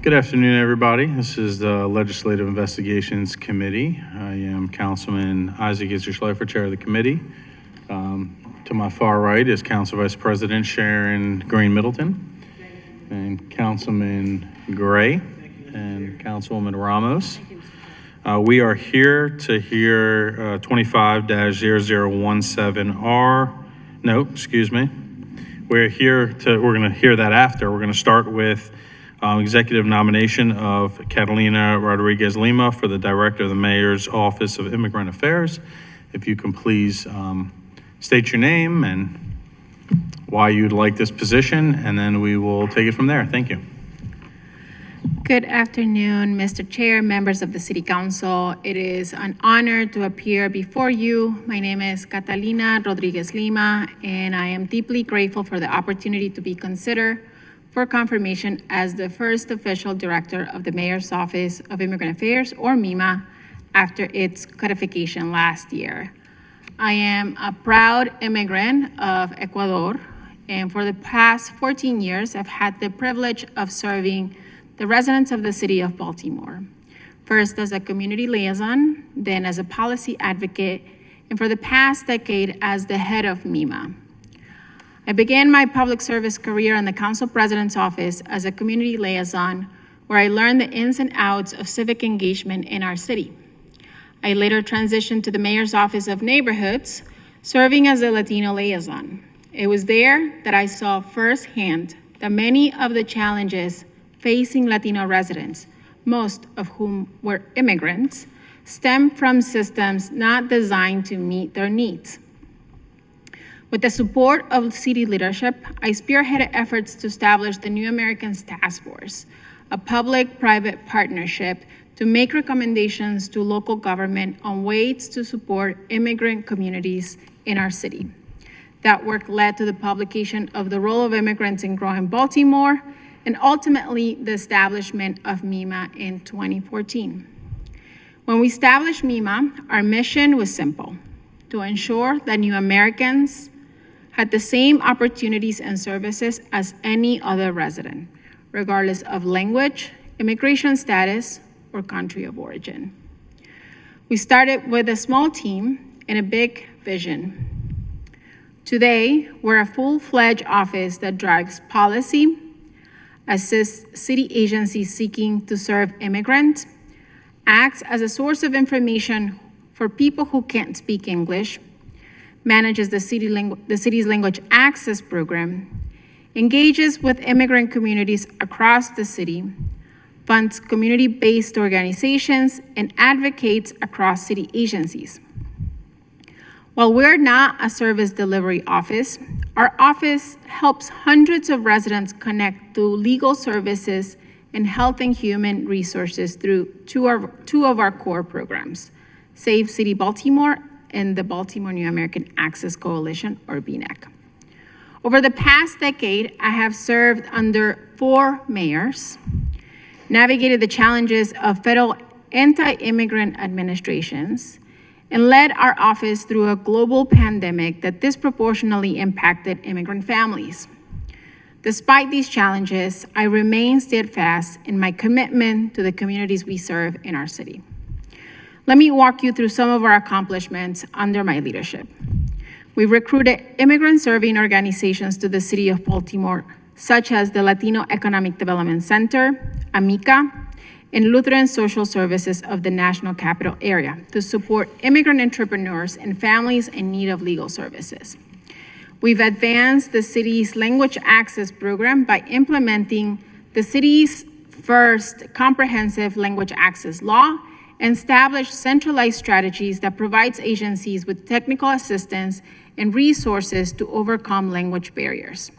Good afternoon, everybody. This is the Legislative Investigations Committee. I am Councilman Isaac Isler-Schleifer, Chair of the committee. To my far right is Council Vice President Sharon Green Middleton, and Councilman Gray, and Councilwoman Ramos. We are here to hear 25-0017R. No, excuse me. We're going to hear that after. We're going to start with executive nomination of Catalina Rodriguez Lima for the Director of the Mayor's Office of Immigrant Affairs. If you can please state your name and why you'd like this position, and then we will take it from there. Thank you. Good afternoon, Mr. Chair, members of the City Council. It is an honor to appear before you. My name is Catalina Rodriguez Lima, and I am deeply grateful for the opportunity to be considered for confirmation as the first official director of the Mayor's Office of Immigrant Affairs, or MEMA, after its codification last year. I am a proud immigrant of Ecuador, and for the past 14 years, I've had the privilege of serving the residents of the city of Baltimore, first as a community liaison, then as a policy advocate, and for the past decade as the head of MEMA. I began my public service career in the Council President's Office as a community liaison, where I learned the ins and outs of civic engagement in our city. I later transitioned to the Mayor's Office of Neighborhoods, serving as a Latino liaison. It was there that I saw firsthand that many of the challenges facing Latino residents, most of whom were immigrants, stem from systems not designed to meet their needs. With the support of city leadership, I spearheaded efforts to establish the New Americans Task Force, a public-private partnership to make recommendations to local government on ways to support immigrant communities in our city. That work led to the publication of The Role of Immigrants in Growing Baltimore, and ultimately the establishment of MEMA in 2014. When we established MEMA, our mission was simple: to ensure that new Americans had the same opportunities and services as any other resident, regardless of language, immigration status, or country of origin. We started with a small team and a big vision. Today, we're a full-fledged office that drives policy, assists city agencies seeking to serve immigrants, acts as a source of information for people who can't speak English, manages the city's language access program, engages with immigrant communities across the city, funds community-based organizations, and advocates across city agencies. While we're not a service delivery office, our office helps hundreds of residents connect to legal services and health and human resources through two of our core programs, Save City Baltimore and the Baltimore New American Access Coalition, or BNAC. Over the past decade, I have served under 4 mayors, navigated the challenges of federal anti-immigrant administrations, and led our office through a global pandemic that disproportionately impacted immigrant families. Despite these challenges, I remain steadfast in my commitment to the communities we serve in our city. Let me walk you through some of our accomplishments under my leadership. We've recruited immigrant-serving organizations to the city of Baltimore, such as the Latino Economic Development Center, AMICA, and Lutheran Social Services of the National Capital Area to support immigrant entrepreneurs and families in need of legal services. We've advanced the city's language access program by implementing the city's first comprehensive language access law and established centralized strategies that provides agencies with technical assistance and resources to overcome language barriers.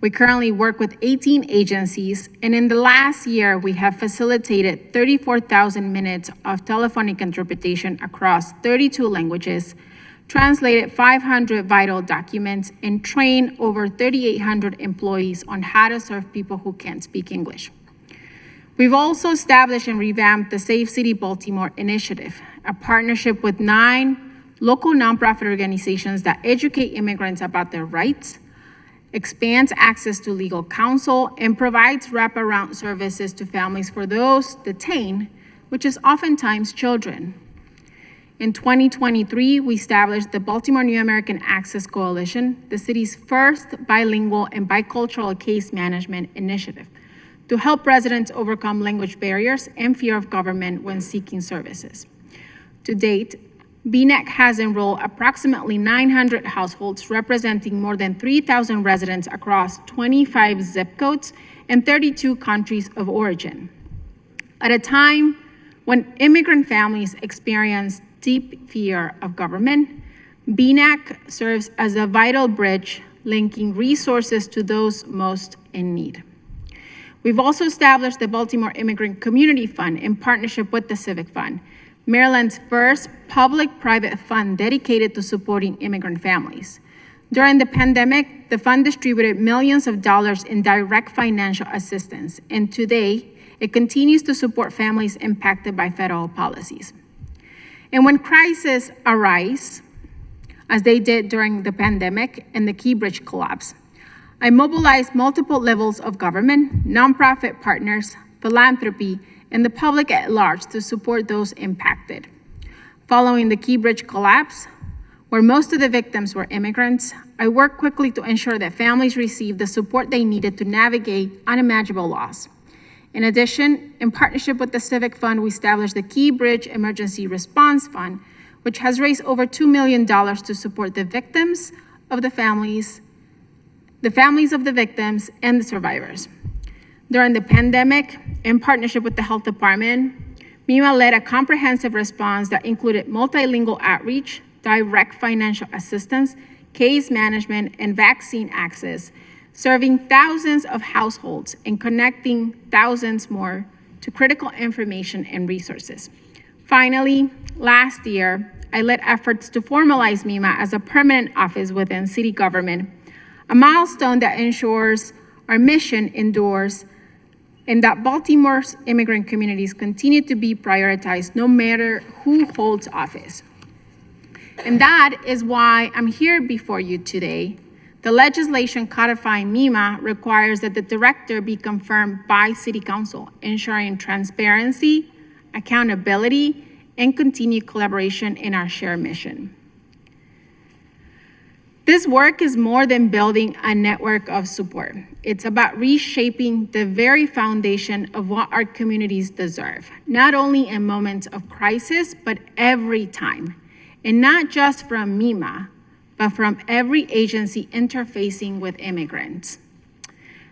We currently work with 18 agencies, and in the last year, we have facilitated 34,000 minutes of telephonic interpretation across 32 languages, translated 500 vital documents, and trained over 3,800 employees on how to serve people who can't speak English. We've also established and revamped the Safe City Baltimore initiative, a partnership with 9 local nonprofit organizations that educate immigrants about their rights, expands access to legal counsel, and provides wraparound services to families for those detained, which is oftentimes children. In 2023, we established the Baltimore New American Access Coalition, the city's first bilingual and bicultural case management initiative, to help residents overcome language barriers and fear of government when seeking services. To date, BNAC has enrolled approximately 900 households, representing more than 3,000 residents across 25 zip codes and 32 countries of origin. At a time when immigrant families experience deep fear of government, BNAC serves as a vital bridge linking resources to those most in need. We've also established the Baltimore Immigrant Community Fund in partnership with the Civic Fund, Maryland's first public-private fund dedicated to supporting immigrant families. During the pandemic, the fund distributed millions of dollars in direct financial assistance, and today, it continues to support families impacted by federal policies. And when crises arise, as they did during the pandemic and the Key Bridge collapse, I mobilized multiple levels of government, nonprofit partners, philanthropy, and the public at large to support those impacted. Following the Key Bridge collapse, where most of the victims were immigrants, I worked quickly to ensure that families received the support they needed to navigate unimaginable loss. In addition, in partnership with the Civic Fund, we established the Key Bridge Emergency Response Fund, which has raised over $2 million to support the victims of the families of the victims, and the survivors. During the pandemic, in partnership with the Health Department, MEMA led a comprehensive response that included multilingual outreach, direct financial assistance, case management, and vaccine access, serving thousands of households and connecting thousands more to critical information and resources. Finally, last year, I led efforts to formalize MEMA as a permanent office within city government, a milestone that ensures our mission endures and that Baltimore's immigrant communities continue to be prioritized no matter who holds office. And that is why I'm here before you today. The legislation codifying MEMA requires that the director be confirmed by City Council, ensuring transparency, accountability, and continued collaboration in our shared mission. This work is more than building a network of support. It's about reshaping the very foundation of what our communities deserve, not only in moments of crisis, but every time. And not just from MEMA, but from every agency interfacing with immigrants.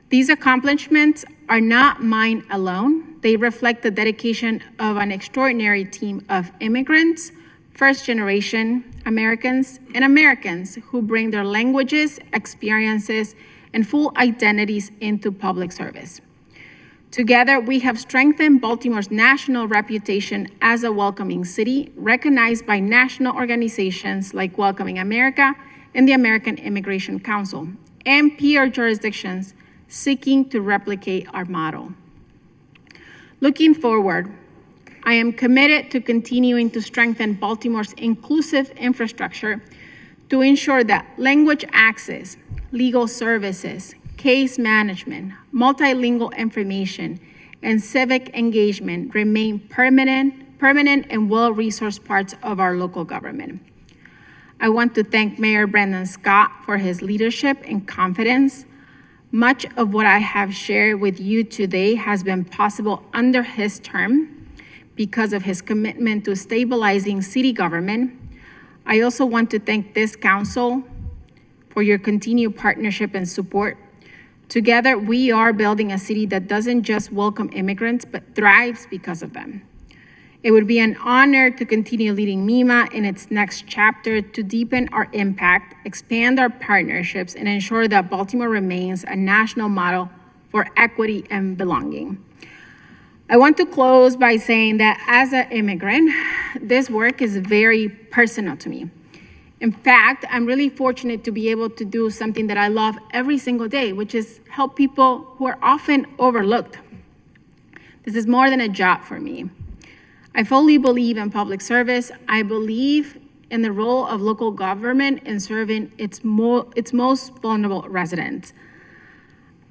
These accomplishments are not mine alone. They reflect the dedication of an extraordinary team of immigrants, first-generation Americans, and Americans who bring their languages, experiences, and full identities into public service. Together, we have strengthened Baltimore's national reputation as a welcoming city, recognized by national organizations like Welcoming America and the American Immigration Council, and peer jurisdictions seeking to replicate our model. Looking forward, I am committed to continuing to strengthen Baltimore's inclusive infrastructure to ensure that language access, legal services, case management, multilingual information, and civic engagement remain permanent and well-resourced parts of our local government. I want to thank Mayor Brandon Scott for his leadership and confidence. Much of what I have shared with you today has been possible under his term because of his commitment to stabilizing city government. I also want to thank this council for your continued partnership and support. Together, we are building a city that doesn't just welcome immigrants, but thrives because of them. It would be an honor to continue leading MEMA in its next chapter to deepen our impact, expand our partnerships, and ensure that Baltimore remains a national model for equity and belonging. I want to close by saying that as an immigrant, this work is very personal to me. In fact, I'm really fortunate to be able to do something that I love every single day, which is help people who are often overlooked. This is more than a job for me. I fully believe in public service. I believe in the role of local government in serving its most vulnerable residents.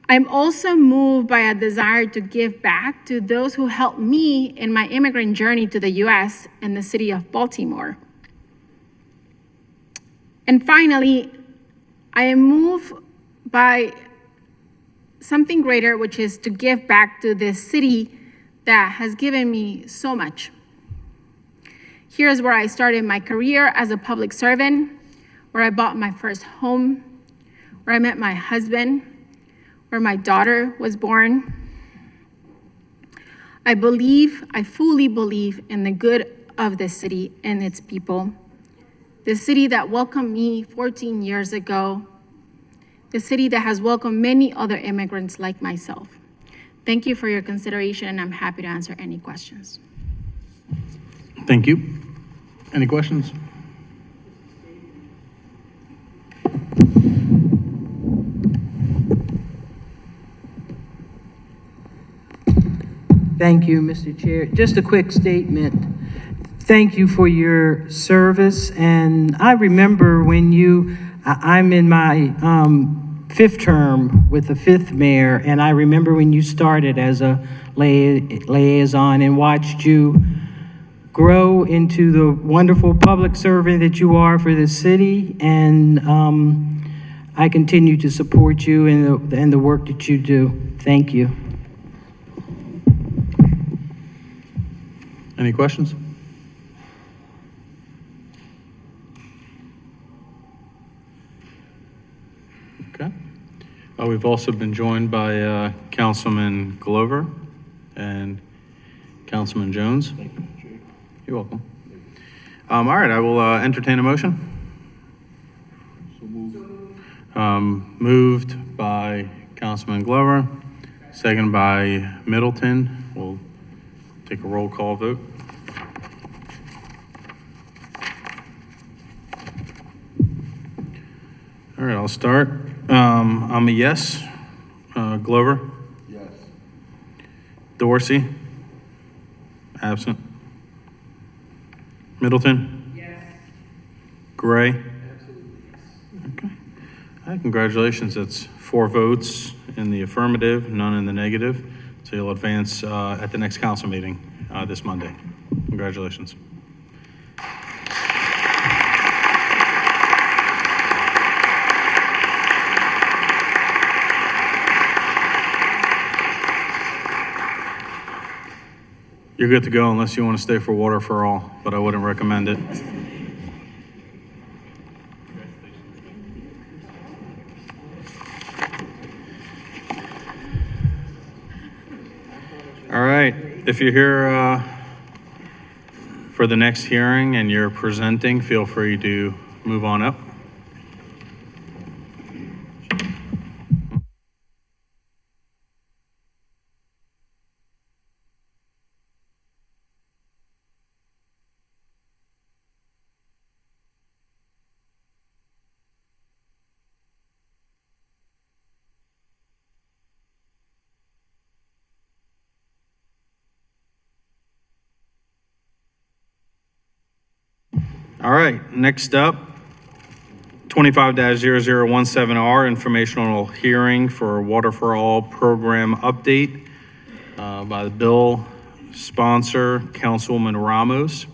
I'm also moved by a desire to give back to those who helped me in my immigrant journey to the US and the city of Baltimore. And finally, I am moved by something greater, which is to give back to this city that has given me so much. Here's where I started my career as a public servant, where I bought my first home, where I met my husband, where my daughter was born. I fully believe in the good of this city and its people. The city that welcomed me 14 years ago, the city that has welcomed many other immigrants like myself. Thank you for your consideration, and I'm happy to answer any questions. Thank you. Any questions? Thank you, Mr. Chair. Just a quick statement. Thank you for your service. And I remember when I'm in my fifth term with the fifth mayor, and I remember when you started as a liaison and watched you grow into the wonderful public servant that you are for the city. And I continue to support you in the work that you do. Thank you. Any questions? Okay. We've also been joined by Councilman Glover and Councilman Jones. You're welcome. All right, I will entertain a motion. Moved by Councilman Glover, seconded by Middleton. We'll take a roll call vote. All right, I'll start. I'm a yes. Glover? Yes. Dorsey? Absent. Middleton? Yes. Gray? Absolutely yes. Okay. All right, congratulations. It's 4 votes in the affirmative, none in the negative. So you'll advance at the next council meeting this Monday. Congratulations. You're good to go unless you want to stay for Water for All, but I wouldn't recommend it. All right, if you're here for the next hearing and you're presenting, feel free to move on up. All right, next up, 25-0017R, informational hearing for Water for All program update by the bill sponsor, Councilwoman Ramos.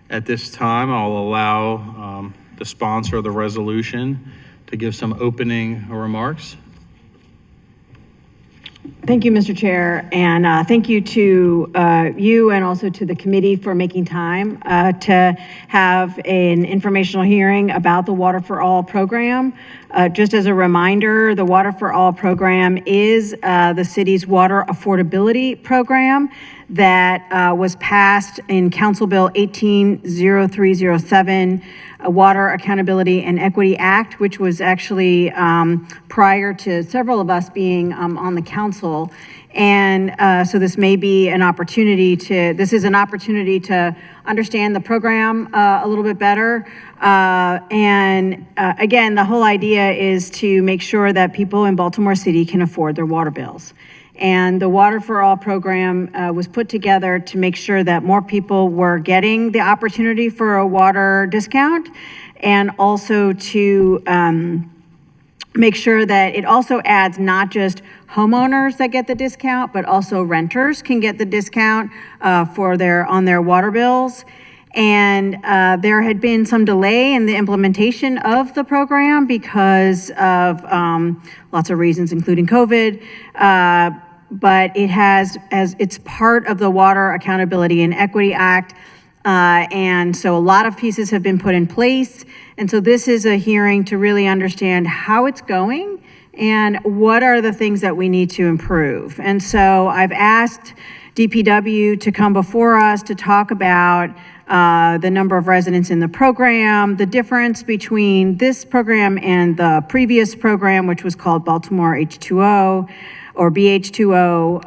At this time, I'll allow the sponsor of the resolution to give some opening remarks. Thank you, Mr. Chair, and thank you to you and also to the committee for making time to have an informational hearing about the Water for All program. Just as a reminder, the Water for All program is the city's water affordability program that was passed in Council Bill 180307, Water Accountability and Equity Act, which was actually prior to several of us being on the council. And so this may be an opportunity to understand the program a little bit better. Again, the whole idea is to make sure that people in Baltimore City can afford their water bills. And the Water for All program was put together to make sure that more people were getting the opportunity for a water discount, and also to make sure that it also adds not just homeowners that get the discount, but also renters can get the discount on their water bills. And there had been some delay in the implementation of the program because of lots of reasons, including COVID. But it has, as it's part of the Water Accountability and Equity Act. And so a lot of pieces have been put in place. And so this is a hearing to really understand how it's going and what are the things that we need to improve. And so I've asked DPW to come before us to talk about the number of residents in the program, the difference between this program and the previous program, which was called Baltimore H2O, or BH2O,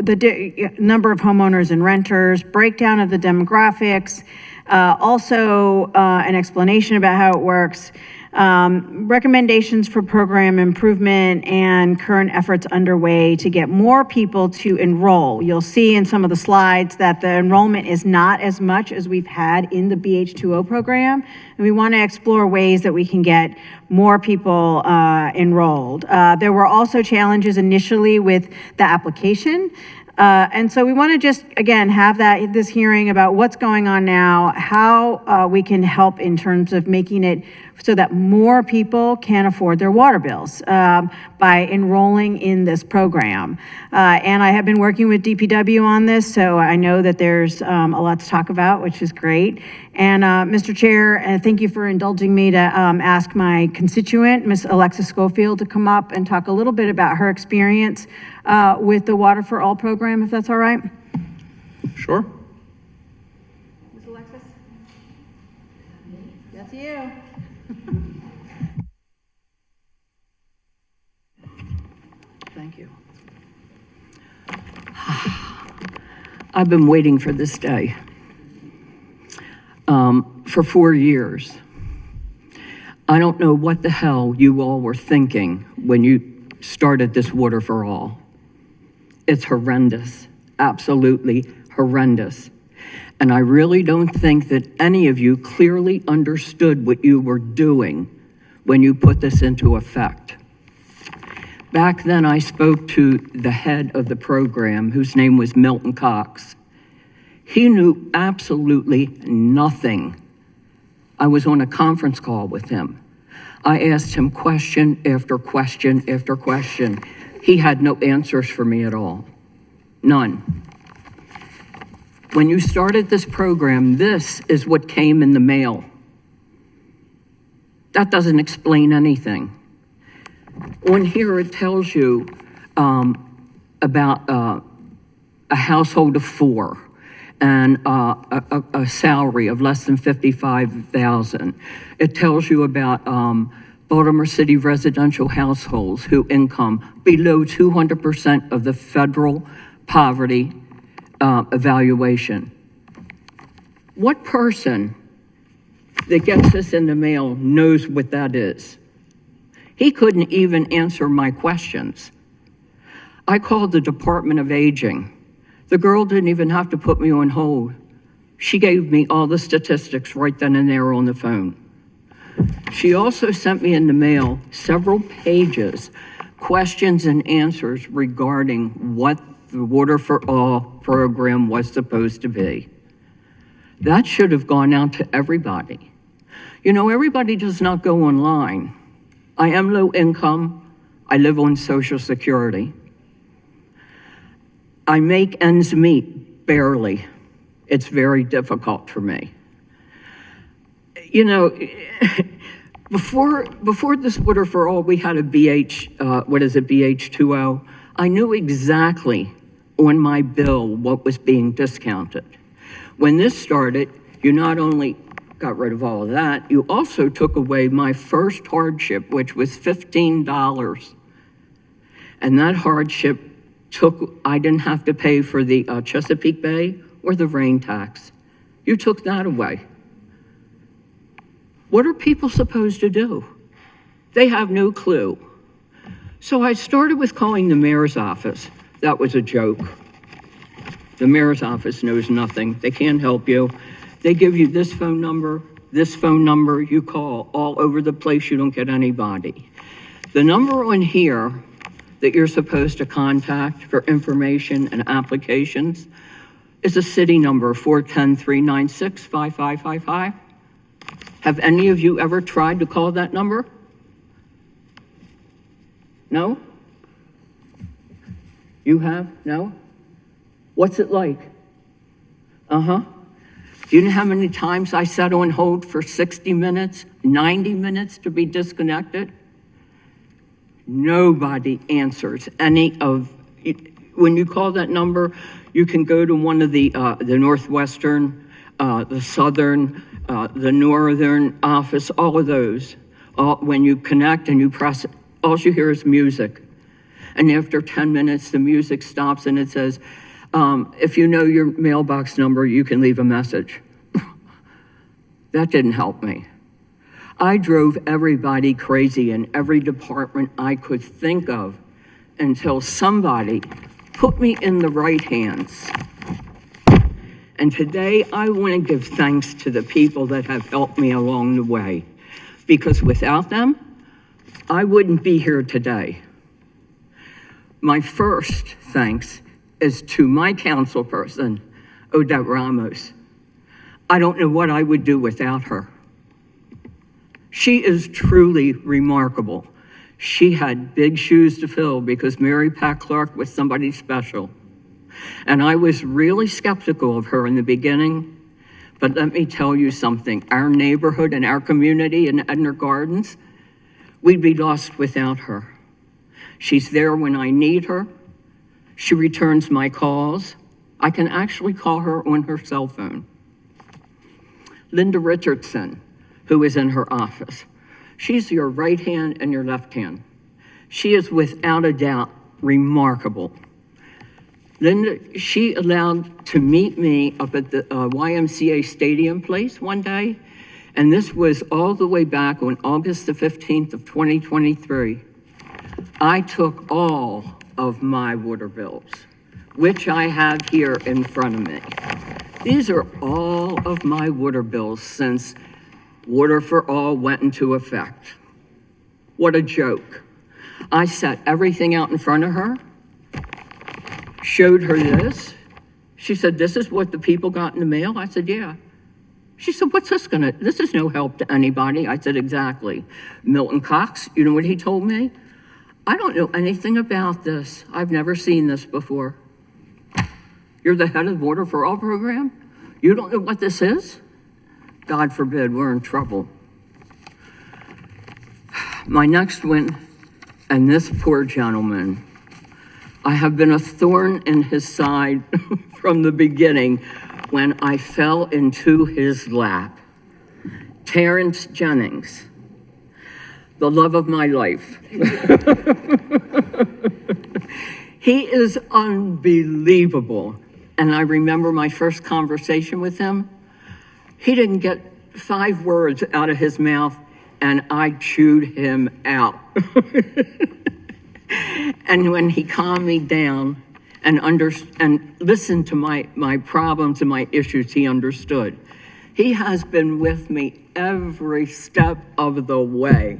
the number of homeowners and renters, breakdown of the demographics, also an explanation about how it works, recommendations for program improvement, and current efforts underway to get more people to enroll. You'll see in some of the slides that the enrollment is not as much as we've had in the BH2O program, and we want to explore ways that we can get more people enrolled. There were also challenges initially with the application. And so we want to just, again, have this hearing about what's going on now, how we can help in terms of making it so that more people can afford their water bills by enrolling in this program. And I have been working with DPW on this, so I know that there's a lot to talk about, which is great. And Mr. Chair, thank you for indulging me to ask my constituent, Ms. Alexis Schofield, to come up and talk a little bit about her experience with the Water for All program, if that's all right. Sure. Ms. Alexis? That's you. Thank you. I've been waiting for this day for 4 years. I don't know what the hell you all were thinking when you started this Water for All. It's horrendous, absolutely horrendous. And I really don't think that any of you clearly understood what you were doing when you put this into effect. Back then, I spoke to the head of the program, whose name was Milton Cox. He knew absolutely nothing. I was on a conference call with him. I asked him question after question after question. He had no answers for me at all. None. When you started this program, this is what came in the mail. That doesn't explain anything. On here, it tells you about a household of 4 and a salary of less than $55,000. It tells you about Baltimore City residential households who income below 200% of the federal poverty evaluation. What person that gets this in the mail knows what that is? He couldn't even answer my questions. I called the Department of Aging. The girl didn't even have to put me on hold. She gave me all the statistics right then and there on the phone. She also sent me in the mail several pages, questions and answers regarding what the Water for All program was supposed to be. That should have gone out to everybody. You know, everybody does not go online. I am low income. I live on Social Security. I make ends meet, barely. It's very difficult for me. You know, before this Water for All, we had a BH2O. I knew exactly on my bill what was being discounted. When this started, you not only got rid of all of that, you also took away my first hardship, which was $15. And that hardship I didn't have to pay for the Chesapeake Bay or the rain tax. You took that away. What are people supposed to do? They have no clue. So I started with calling the mayor's office. That was a joke. The mayor's office knows nothing. They can't help you. They give you this phone number, you call all over the place, you don't get anybody. The number on here that you're supposed to contact for information and applications is a city number, 410-396-5555. Have any of you ever tried to call that number? No? You have? No? What's it like? Uh-huh. Do you know how many times I sat on hold for 60 minutes, 90 minutes to be disconnected? Nobody answers any of, when you call that number, you can go to one of the Northwestern, the Southern, the Northern office, all of those. When you connect and you press, all you hear is music. And after 10 minutes, the music stops and it says, if you know your mailbox number, you can leave a message. That didn't help me. I drove everybody crazy in every department I could think of until somebody put me in the right hands. And today I want to give thanks to the people that have helped me along the way, because without them, I wouldn't be here today. My first thanks is to my council person, Odette Ramos. I don't know what I would do without her. She is truly remarkable. She had big shoes to fill because Mary Pat Clark was somebody special. And I was really skeptical of her in the beginning, but let me tell you something. Our neighborhood and our community in Edna Gardens, we'd be lost without her. She's there when I need her. She returns my calls. I can actually call her on her cell phone. Linda Richardson, who is in her office. She's your right hand and your left hand. She is without a doubt remarkable. Linda, she allowed to meet me up at the YMCA Stadium place one day, and this was all the way back on August the 15th of 2023. I took all of my water bills, which I have here in front of me. These are all of my water bills since Water for All went into effect. What a joke. I set everything out in front of her, showed her this. She said, "This is what the people got in the mail?" I said, "Yeah." She said, "What's this this is no help to anybody." I said, "Exactly." Milton Cox, you know what he told me? "I don't know anything about this. I've never seen this before." You're the head of Water for All program? You don't know what this is? God forbid, we're in trouble. My next one, and this poor gentleman, I have been a thorn in his side from the beginning when I fell into his lap. Terrence Jennings, the love of my life. He is unbelievable. And I remember my first conversation with him. He didn't get 5 words out of his mouth, and I chewed him out. And when he calmed me down and listened to my problems and my issues, he understood. He has been with me every step of the way.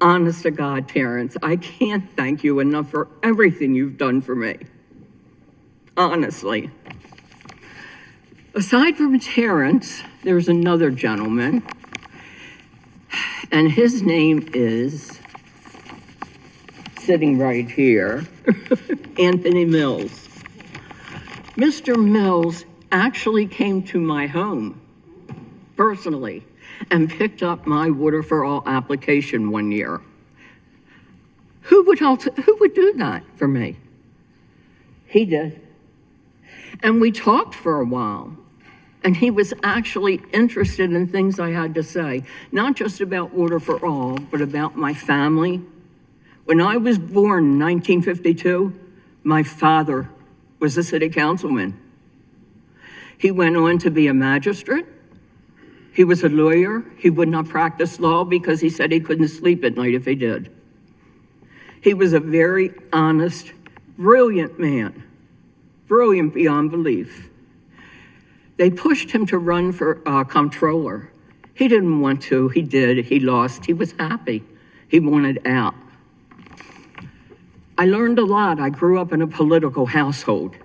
Honest to God, Terrence, I can't thank you enough for everything you've done for me. Honestly. Aside from Terrence, there's another gentleman, and his name is, sitting right here, Anthony Mills. Mr. Mills actually came to my home personally and picked up my Water for All application one year. Who would do that for me? He did. And we talked for a while, and he was actually interested in things I had to say, not just about Water for All, but about my family. When I was born in 1952, my father was a city councilman. He went on to be a magistrate. He was a lawyer. He would not practice law because he said he couldn't sleep at night if he did. He was a very honest, brilliant man, brilliant beyond belief. They pushed him to run for comptroller. He didn't want to, he did, he lost, he was happy. He wanted out. I learned a lot. I grew up in a political household.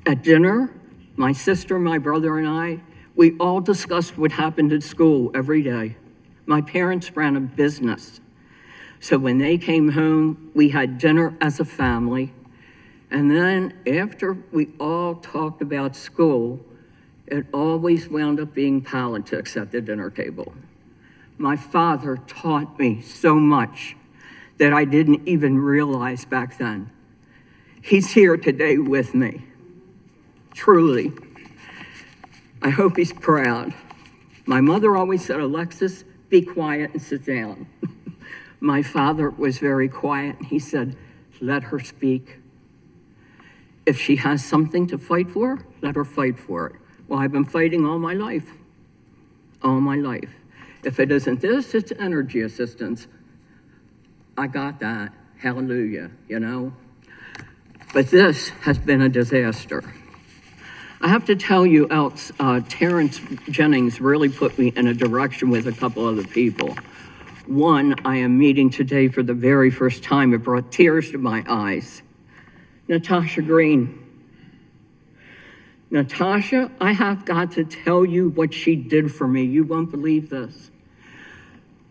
At dinner, my sister, my brother, and I, we all discussed what happened at school every day. My parents ran a business. So when they came home, we had dinner as a family. And then after we all talked about school, it always wound up being politics at the dinner table. My father taught me so much that I didn't even realize back then. He's here today with me, truly. I hope he's proud. My mother always said, Alexis, be quiet and sit down. My father was very quiet. He said, let her speak. If she has something to fight for, let her fight for it. Well, I've been fighting all my life. All my life. If it isn't this, it's energy assistance. I got that. Hallelujah, you know? But this has been a disaster. I have to tell you else, Terrence Jennings really put me in a direction with a couple other people. One, I am meeting today for the very first time. It brought tears to my eyes. Natasha Green. Natasha, I have got to tell you what she did for me. You won't believe this.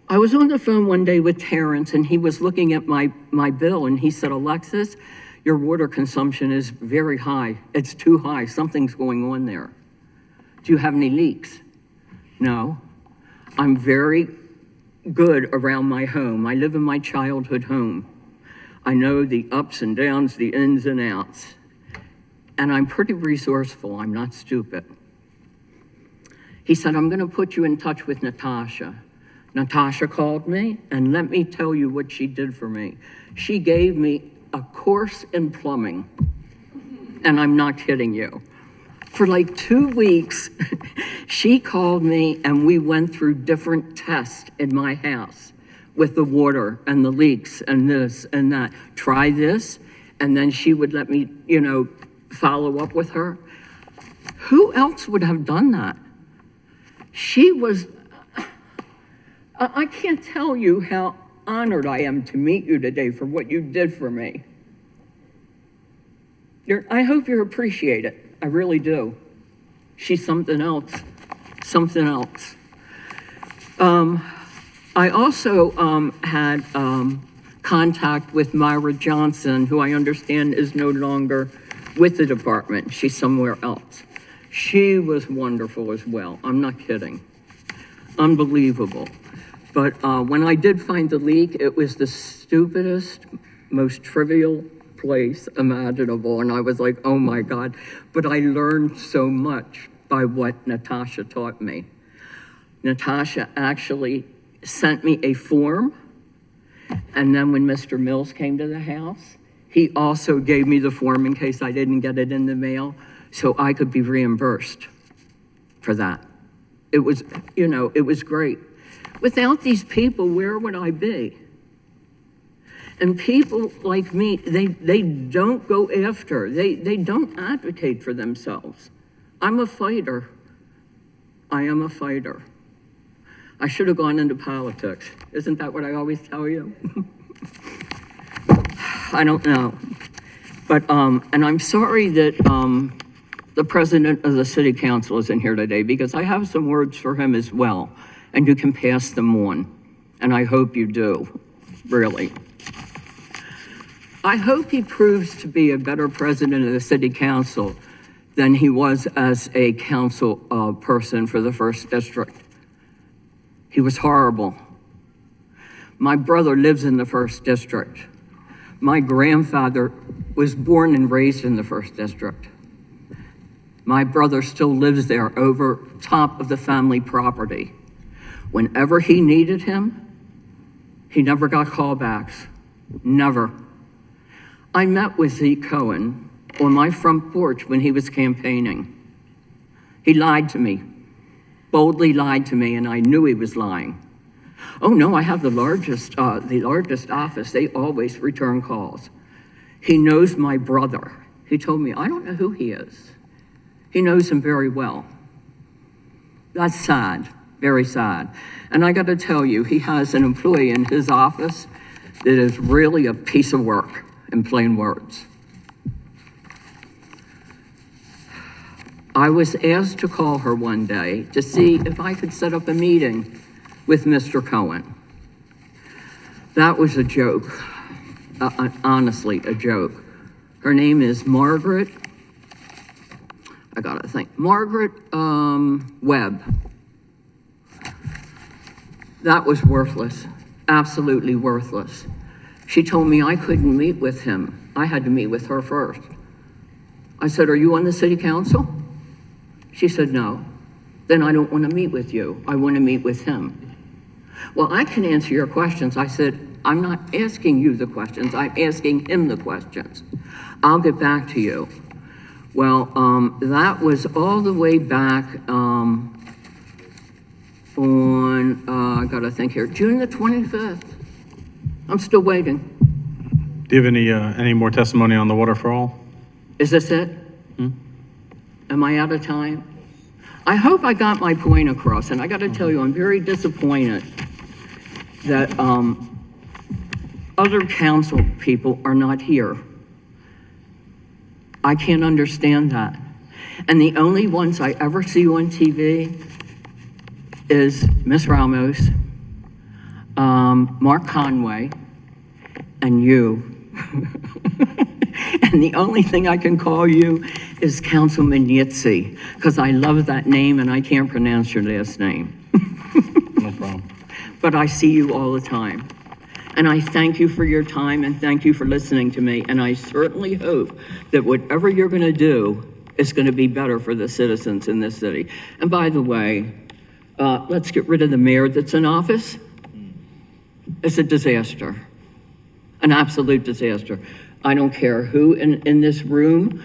I was on the phone one day with Terrence, and he was looking at my bill, and he said, Alexis, your water consumption is very high. It's too high. Something's going on there. Do you have any leaks? No. I'm very good around my home. I live in my childhood home. I know the ups and downs, the ins and outs. And I'm pretty resourceful. I'm not stupid. He said, I'm going to put you in touch with Natasha. Natasha called me, and let me tell you what she did for me. She gave me a course in plumbing, and I'm not kidding you. For like 2 weeks, she called me, and we went through different tests in my house with the water and the leaks and this and that. Try this, and then she would let me, follow up with her. Who else would have done that? She was... I can't tell you how honored I am to meet you today for what you did for me. I hope you appreciate it. I really do. She's something else. Something else. I also had contact with Myra Johnson, who I understand is no longer with the department. She's somewhere else. She was wonderful as well. I'm not kidding. Unbelievable. But when I did find the leak, it was the stupidest, most trivial place imaginable. And I was like, oh my God. But I learned so much by what Natasha taught me. Natasha actually sent me a form. And then when Mr. Mills came to the house, he also gave me the form in case I didn't get it in the mail, so I could be reimbursed for that. It was, it was great. Without these people, where would I be? And people like me, they don't go after, they don't advocate for themselves. I'm a fighter. I am a fighter. I should have gone into politics. Isn't that what I always tell you? I don't know. But, and I'm sorry that the president of the city council isn't here today, because I have some words for him as well, and you can pass them on. And I hope you do, really. I hope he proves to be a better president of the city council than he was as a council person for the 1st District. He was horrible. My brother lives in the 1st District. My grandfather was born and raised in the 1st District. My brother still lives there over top of the family property. Whenever he needed him, he never got callbacks. Never. I met with Zeke Cohen on my front porch when he was campaigning. He lied to me, boldly lied to me, and I knew he was lying. Oh, no, I have the largest office. They always return calls. He knows my brother. He told me, I don't know who he is. He knows him very well. That's sad, very sad. And I got to tell you, he has an employee in his office that is really a piece of work, in plain words. I was asked to call her one day to see if I could set up a meeting with Mr. Cohen. That was a joke, honestly, a joke. Her name is Margaret, I gotta think, Margaret Webb. That was worthless, absolutely worthless. She told me I couldn't meet with him. I had to meet with her first. I said, are you on the city council? She said, no. Then I don't want to meet with you. I want to meet with him. Well, I can answer your questions. I said, I'm not asking you the questions. I'm asking him the questions. I'll get back to you. Well, that was all the way back on, I gotta think here, June the 25th. I'm still waiting. Do you have any more testimony on the water for all? Is this it? Am I out of time? I hope I got my point across, and I got to tell you, I'm very disappointed that other council people are not here. I can't understand that. And the only ones I ever see on TV is Miss Ramos, Mark Conway, and you. And the only thing I can call you is Councilman Yitzi, because I love that name and I can't pronounce your last name. No problem. But I see you all the time. And I thank you for your time and thank you for listening to me. And I certainly hope that whatever you're going to do is going to be better for the citizens in this city. And by the way, let's get rid of the mayor that's in office. It's a disaster, an absolute disaster. I don't care who in this room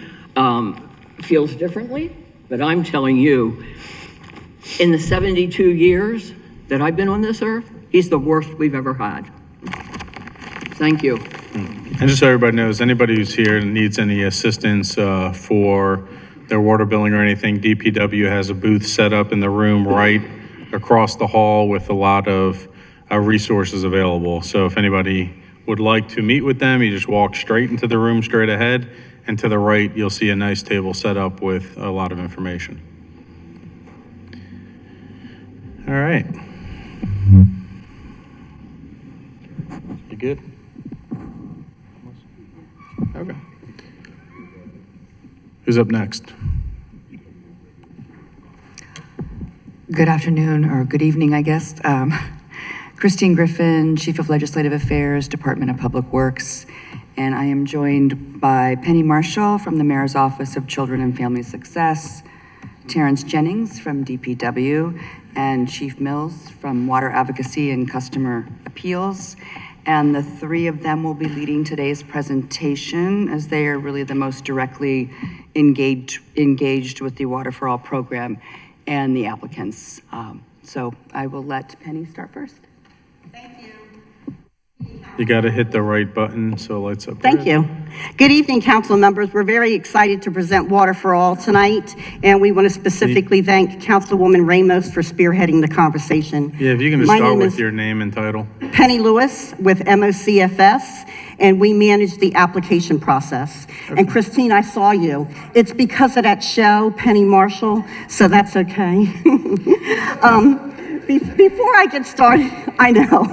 feels differently, but I'm telling you, in the 72 years that I've been on this earth, he's the worst we've ever had. Thank you. And just so everybody knows, anybody who's here and needs any assistance for their water billing or anything, DPW has a booth set up in the room right across the hall with a lot of resources available. So if anybody would like to meet with them, you just walk straight into the room straight ahead, and to the right, you'll see a nice table set up with a lot of information. All right. You good? Okay. Who's up next? Good afternoon, or good evening, I guess. Christine Griffin, Chief of Legislative Affairs, Department of Public Works, and I am joined by Penny Marshall from the Mayor's Office of Children and Family Success, Terrence Jennings from DPW, and Chief Mills from Water Advocacy and Customer Appeals. And the three of them will be leading today's presentation as they are really the most directly engaged with the Water for All program and the applicants. So I will let Penny start first. You got to hit the right button so it lights up. Thank you. Good evening, council members. We're very excited to present Water for All tonight, and we want to specifically thank Councilwoman Ramos for spearheading the conversation. Yeah, if you can just My start name with is your name and title. Penny Lewis with MOCFS, and we manage the application process. And Christine, I saw you. It's because of that show, Penny Marshall, so that's okay. Before I get started, I know.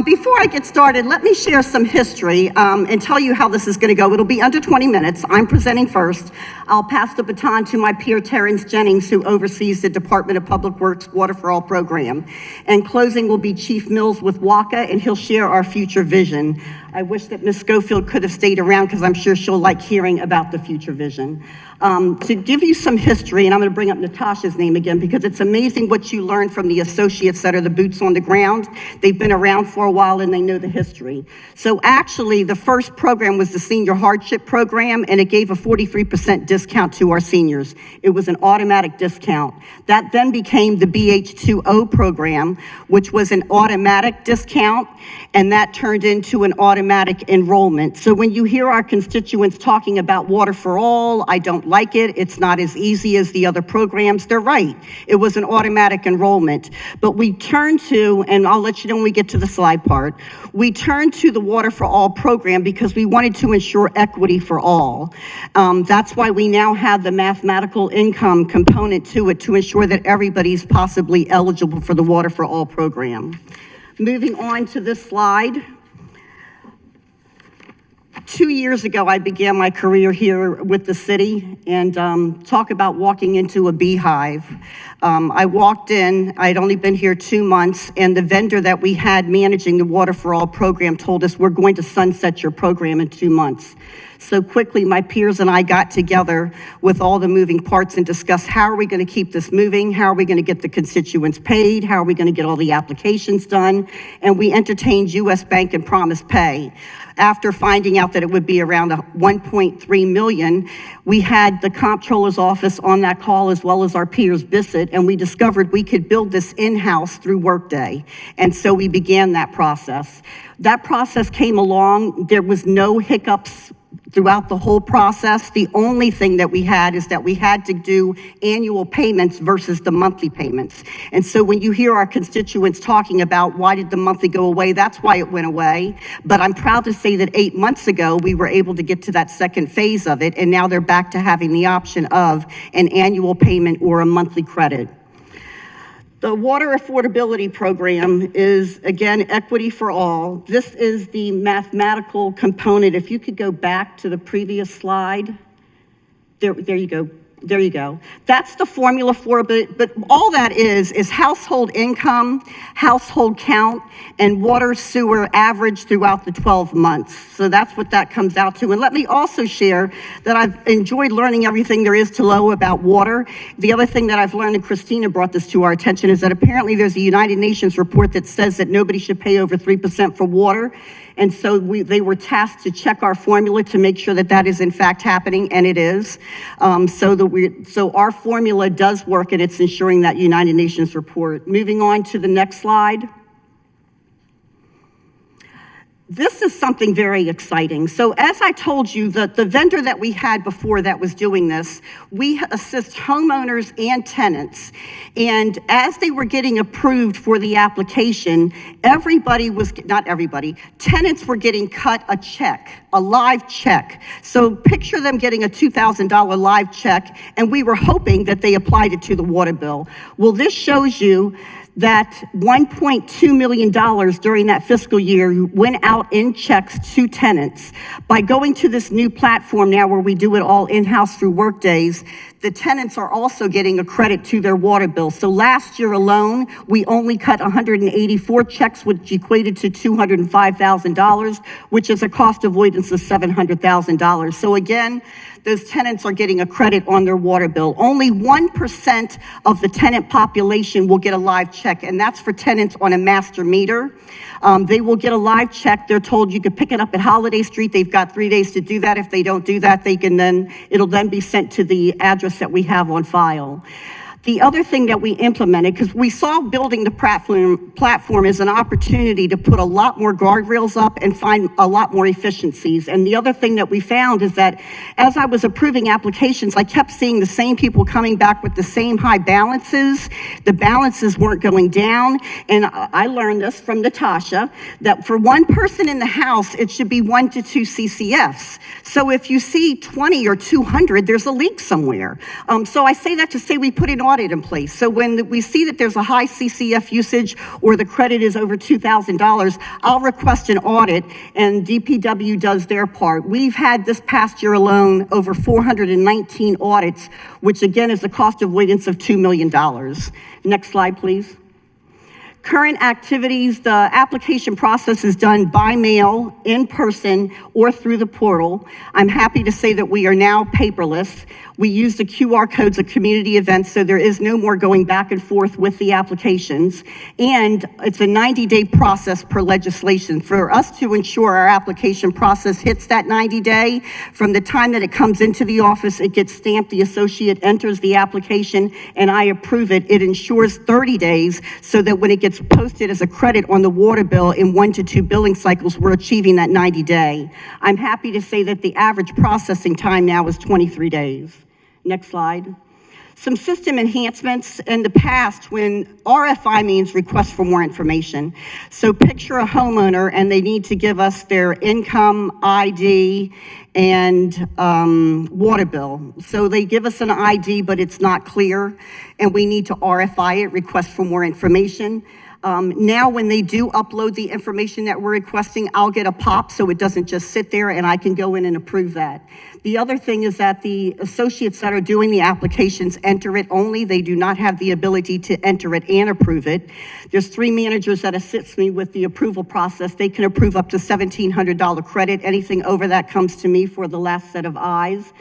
Before I get started, let me share some history and tell you how this is going to go. It'll be under 20 minutes. I'm presenting first. I'll pass the baton to my peer, Terrence Jennings, who oversees the Department of Public Works Water for All program. And closing will be Chief Mills with WACA, and he'll share our future vision I wish that Ms. Schofield could have stayed around because I'm sure she'll like hearing about the future vision. To give you some history, and I'm going to bring up Natasha's name again because it's amazing what you learn from the associates that are the boots on the ground. They've been around for a while and they know the history. So actually, the first program was the Senior Hardship Program, and it gave a 43% discount to our seniors. It was an automatic discount. That then became the BH2O program, which was an automatic discount, and that turned into an automatic enrollment. So when you hear our constituents talking about Water for All, I don't like it, it's not as easy as the other programs, they're right. It was an automatic enrollment. But we turned to, and I'll let you know when we get to the slide part, we turned to the Water for All program because we wanted to ensure equity for all. That's why we now have the mathematical income component to it to ensure that everybody's possibly eligible for the Water for All program. Moving on to this slide. 2 years ago, I began my career here with the city, and talk about walking into a beehive. I walked in, I'd only been here 2 months, and the vendor that we had managing the Water for All program told us, we're going to sunset your program in 2 months. So quickly, my peers and I got together with all the moving parts and discussed how are we going to keep this moving, how are we going to get the constituents paid, how are we going to get all the applications done, and we entertained US Bank and Promise Pay. After finding out that it would be around 1.3 million, we had the comptroller's office on that call as well as our peers, Bissett, and we discovered we could build this in-house through Workday. And so we began that process. That process came along. There was no hiccups throughout the whole process. The only thing that we had is that we had to do annual payments versus the monthly payments. And so when you hear our constituents talking about why did the monthly go away, that's why it went away. But I'm proud to say that 8 months ago, we were able to get to that second phase of it, and now they're back to having the option of an annual payment or a monthly credit. The Water Affordability Program is, again, equity for all. This is the mathematical component. If you could go back to the previous slide. There you go. There you go. That's the formula for it, but all that is household income, household count, and water sewer average throughout the 12 months. So that's what that comes out to. And let me also share that I've enjoyed learning everything there is to know about water. The other thing that I've learned, and Christina brought this to our attention, is that apparently there's a United Nations report that says that nobody should pay over 3% for water. And so they were tasked to check our formula to make sure that that is in fact happening, and it is. So our formula does work, and it's ensuring that United Nations report. Moving on to the next slide. This is something very exciting. So as I told you, the vendor that we had before that was doing this, we assist homeowners and tenants. And as they were getting approved for the application, tenants were getting cut a check, a live check. So picture them getting a $2,000 live check, and we were hoping that they applied it to the water bill. Well, this shows you that $1.2 million during that fiscal year went out in checks to tenants. By going to this new platform now where we do it all in-house through Workdays, the tenants are also getting a credit to their water bill. So last year alone, we only cut 184 checks, which equated to $205,000, which is a cost avoidance of $700,000. So again, those tenants are getting a credit on their water bill. Only 1% of the tenant population will get a live check, and that's for tenants on a master meter. They will get a live check. They're told you could pick it up at Holiday Street. They've got 3 days to do that. If they don't do that, it'll then be sent to the address that we have on file. The other thing that we implemented, because we saw building the platform as an opportunity to put a lot more guardrails up and find a lot more efficiencies. And the other thing that we found is that as I was approving applications, I kept seeing the same people coming back with the same high balances. The balances weren't going down. And I learned this from Natasha, that for one person in the house, it should be 1 to 2 CCFs. So if you see 20 or 200, there's a leak somewhere. So I say that to say we put an audit in place. So when we see that there's a high CCF usage or the credit is over $2,000, I'll request an audit, and DPW does their part. We've had this past year alone over 419 audits, which again is a cost avoidance of $2 million. Next slide, please. Current activities, the application process is done by mail, in person, or through the portal. I'm happy to say that we are now paperless. We use the QR codes at community events, so there is no more going back and forth with the applications. And it's a 90-day process per legislation. For us to ensure our application process hits that 90-day, from the time that it comes into the office, it gets stamped, the associate enters the application, and I approve it. It ensures 30 days so that when it gets posted as a credit on the water bill in 1 to 2 billing cycles, we're achieving that 90-day. I'm happy to say that the average processing time now is 23 days. Next slide. Some system enhancements in the past when RFI means request for more information. So picture a homeowner and they need to give us their income, ID, and water bill. So they give us an ID, but it's not clear, and we need to RFI it, request for more information. Now when they do upload the information that we're requesting, I'll get a pop so it doesn't just sit there and I can go in and approve that. The other thing is that the associates that are doing the applications enter it only. They do not have the ability to enter it and approve it. There's 3 managers that assist me with the approval process. They can approve up to $1,700 credit. Anything over that comes to me for the last set of eyes.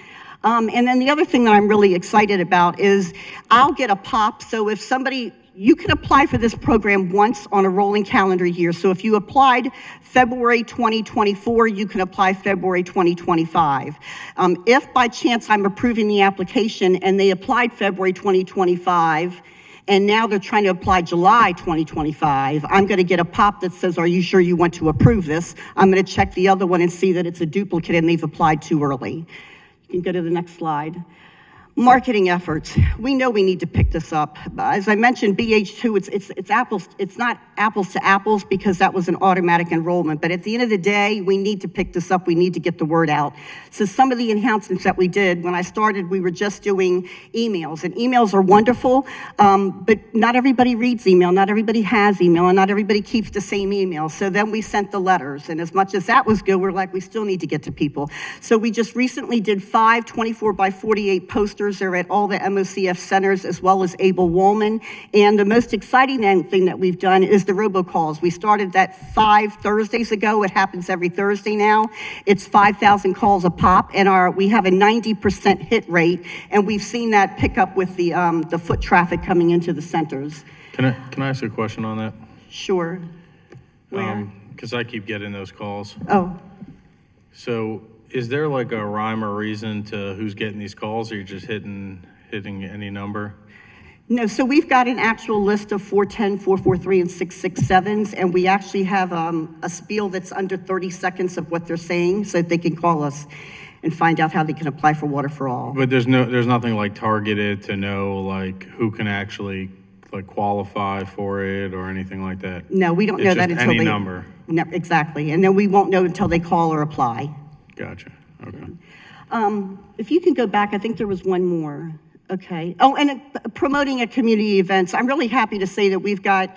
And then the other thing that I'm really excited about is I'll get a pop. So if somebody, you can apply for this program once on a rolling calendar year. So if you applied February 2024, you can apply February 2025. If by chance I'm approving the application and they applied February 2025, and now they're trying to apply July 2025, I'm going to get a pop that says, are you sure you want to approve this? I'm going to check the other one and see that it's a duplicate and they've applied too early. You can go to the next slide. Marketing efforts. We know we need to pick this up. As I mentioned, BH2, it's apples. It's not apples to apples because that was an automatic enrollment. But at the end of the day, we need to pick this up. We need to get the word out. So some of the enhancements that we did, when I started, we were just doing emails. And emails are wonderful, but not everybody reads email. Not everybody has email, and not everybody keeps the same email. So then we sent the letters. And as much as that was good, we're like, we still need to get to people. So we just recently did 5 24-by-48 posters. They're at all the MOCF centers as well as Abel Woolman. And the most exciting thing that we've done is the robocalls. We started that 5 Thursdays ago. It happens every Thursday now. It's 5,000 calls a pop, and we have a 90% hit rate. And we've seen that pick up with the foot traffic coming into the centers. Can I ask a question on that? Sure. Where? Because I keep getting those calls. Oh. So is there like a rhyme or reason to who's getting these calls, or you're just hitting any number? No, so we've got an actual list of 410, 443, and 667s, and we actually have a spiel that's under 30 seconds of what they're saying, so that they can call us and find out how they can apply for Water for All. But there's nothing like targeted to know like who can actually like qualify for it or anything like that? No, we don't know that until any they... number? No, exactly, and then we won't know until they call or apply. Gotcha, okay. If you can go back, I think there was one more. Okay. Oh, and promoting at community events. I'm really happy to say that we've got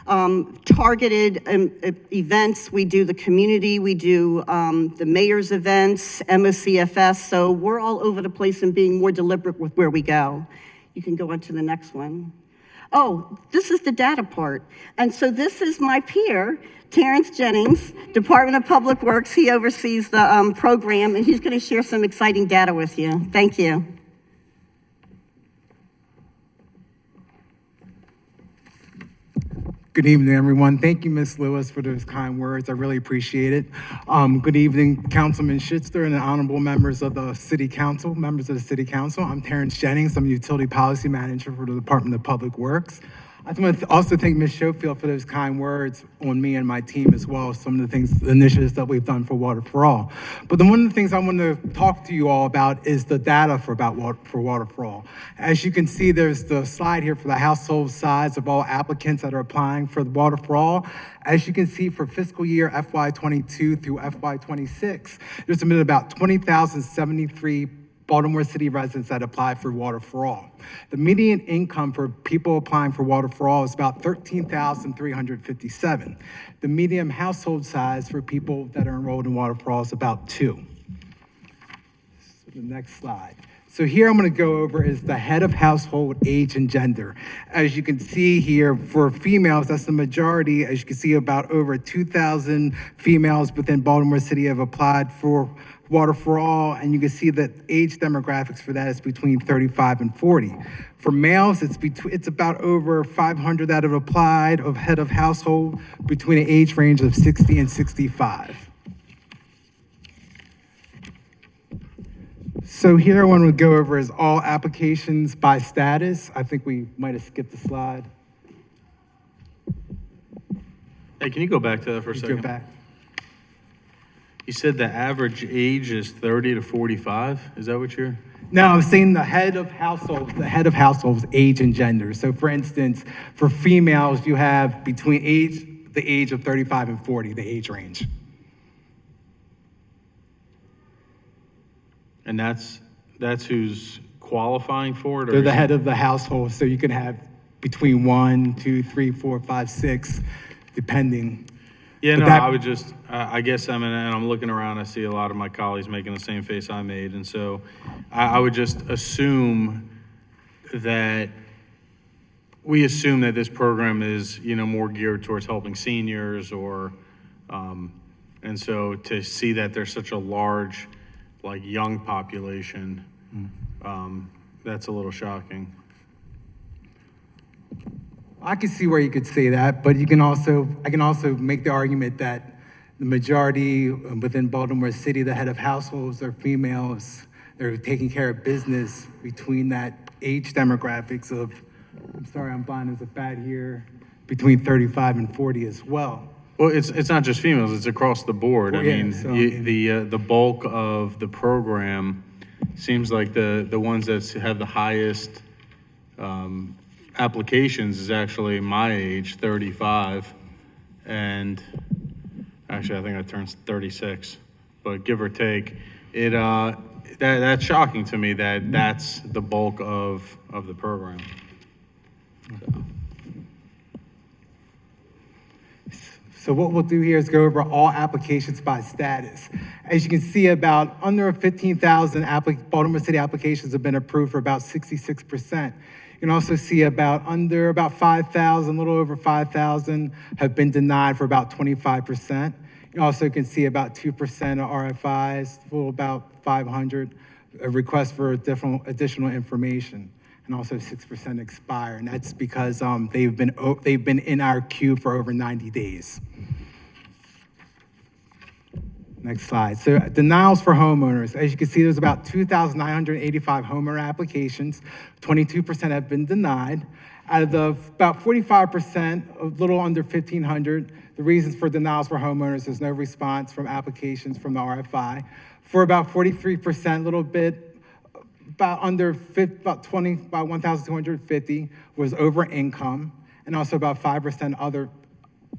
targeted events. We do the community, we do the mayor's events, MOCFS. So we're all over the place and being more deliberate with where we go. You can go on to the next one. Oh, this is the data part. And so this is my peer, Terrence Jennings, Department of Public Works. He oversees the program, and he's going to share some exciting data with you. Thank you. Good evening, everyone. Thank you, Ms. Lewis, for those kind words. I really appreciate it. Good evening, Councilman Schitzler and the honorable members of the City Council, I'm Terrence Jennings. I'm Utility Policy Manager for the Department of Public Works. I want to also thank Ms. Schofield for those kind words on me and my team as well, some of the initiatives that we've done for Water for All. But one of the things I want to talk to you all about is the data for Water for All. As you can see, there's the slide here for the household size of all applicants that are applying for the Water for All. As you can see, for fiscal year FY22 through FY26, there's been about 20,073 Baltimore City residents that apply for Water for All. The median income for people applying for Water for All is about $13,357. The median household size for people that are enrolled in Water for All is about 2. So the next slide. So here I'm going to go over is the head of household age and gender. As you can see here, for females, that's the majority. As you can see, about over 2,000 females within Baltimore City have applied for Water for All, and you can see that age demographics for that is between 35 and 40. For males, it's about over 500 that have applied of head of household between an age range of 60 and 65. So here I want to go over is all applications by status. I think we might have skipped the slide. Hey, can you go back to that for a Go second? back. You said the average age is 30 to 45? Is that what you're? No, I'm saying the head of households, age and gender. So for instance, for females, you have between the age of 35 and 40, the age range. And that's who's qualifying for it? Or They're the is it- head of the household, so you can have between 1, 2, 3, 4, 5, 6, depending. Yeah, But no, that- I would just, I guess and I'm looking around, I see a lot of my colleagues making the same face I made. And so I would just assume that, we assume that this program is, more geared towards helping seniors or, and so to see that there's such a large, young population, that's a little shocking. I can see where you could say that, but I can also make the argument that the majority within Baltimore City, the head of households are females. They're taking care of business between that age demographics of, I'm sorry, I'm blind as a bat here, between 35 and 40 as well. Well, it's not just females, it's across the board. I Well, yeah, mean, so, the bulk of the program seems like the ones that have the highest applications is actually my age, 35, and actually I think I turned 36, but give or take, that's shocking to me that that's the bulk of the program. So what we'll do here is go over all applications by status. As you can see, about under 15,000 Baltimore City applications have been approved for about 66%. You can also see about 5,000, a little over 5,000 have been denied for about 25%. You also can see about 2% of RFIs, for about 500 requests for additional information, and also 6% expire, and that's because they've been in our queue for over 90 days. Next slide. So denials for homeowners. As you can see, there's about 2,985 homeowner applications. 22% have been denied. Out of the about 45%, a little under 1,500, the reasons for denials for homeowners is no response from applications from the RFI. For about 43%, a little bit, about 1,250 was over income, and also about 5% other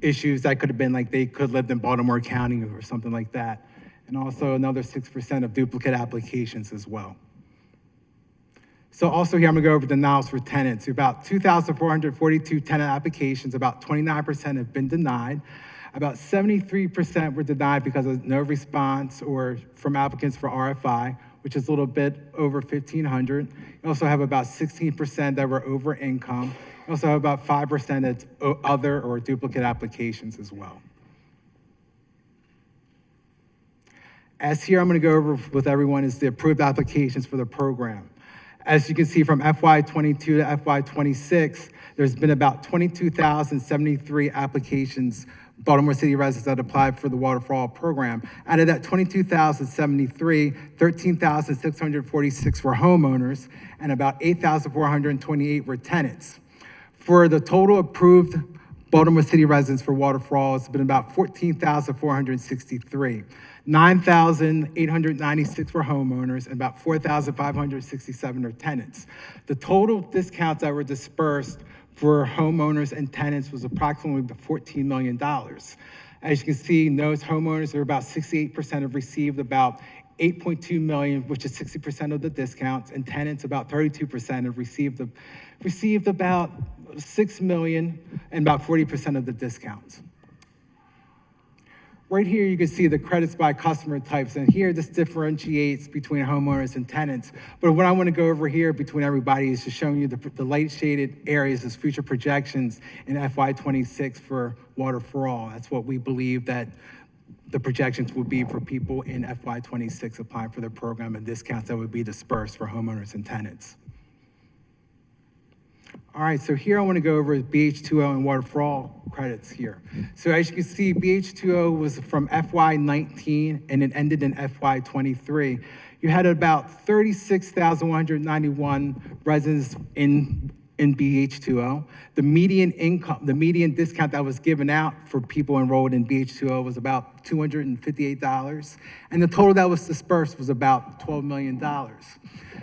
issues that could have been like they could live in Baltimore County or something like that. And also another 6% of duplicate applications as well. So also here, I'm gonna go over denials for tenants. About 2,442 tenant applications, about 29% have been denied. About 73% were denied because of no response or from applicants for RFI, which is a little bit over 1,500. You also have about 16% that were over income. You also have about 5% that's other or duplicate applications as well. As here, I'm gonna go over with everyone is the approved applications for the program. As you can see from FY22 to FY26, there's been about 22,073 applications, Baltimore City residents that applied for the Water for All program. Out of that 22,073, 13,646 were homeowners, and about 8,428 were tenants. For the total approved Baltimore City residents for Water for All, it's been about 14,463. 9,896 were homeowners, and about 4,567 are tenants. The total discounts that were dispersed for homeowners and tenants was approximately $14 million. As you can see, those homeowners are about 68% have received about $8.2 million, which is 60% of the discounts, and tenants about 32% have received about $6 million and about 40% of the discounts. Right here, you can see the credits by customer types, and here this differentiates between homeowners and tenants. But what I want to go over here between everybody is just showing you the light shaded areas as future projections in FY26 for Water for All. That's what we believe that the projections would be for people in FY26 applying for the program and discounts that would be dispersed for homeowners and tenants. All right, so here I want to go over BH2O and Water for All credits here. So as you can see, BH2O was from FY19 and it ended in FY23. You had about 36,191 residents in BH2O. The median income, the median discount that was given out for people enrolled in BH2O was about $258. And the total that was dispersed was about $12 million.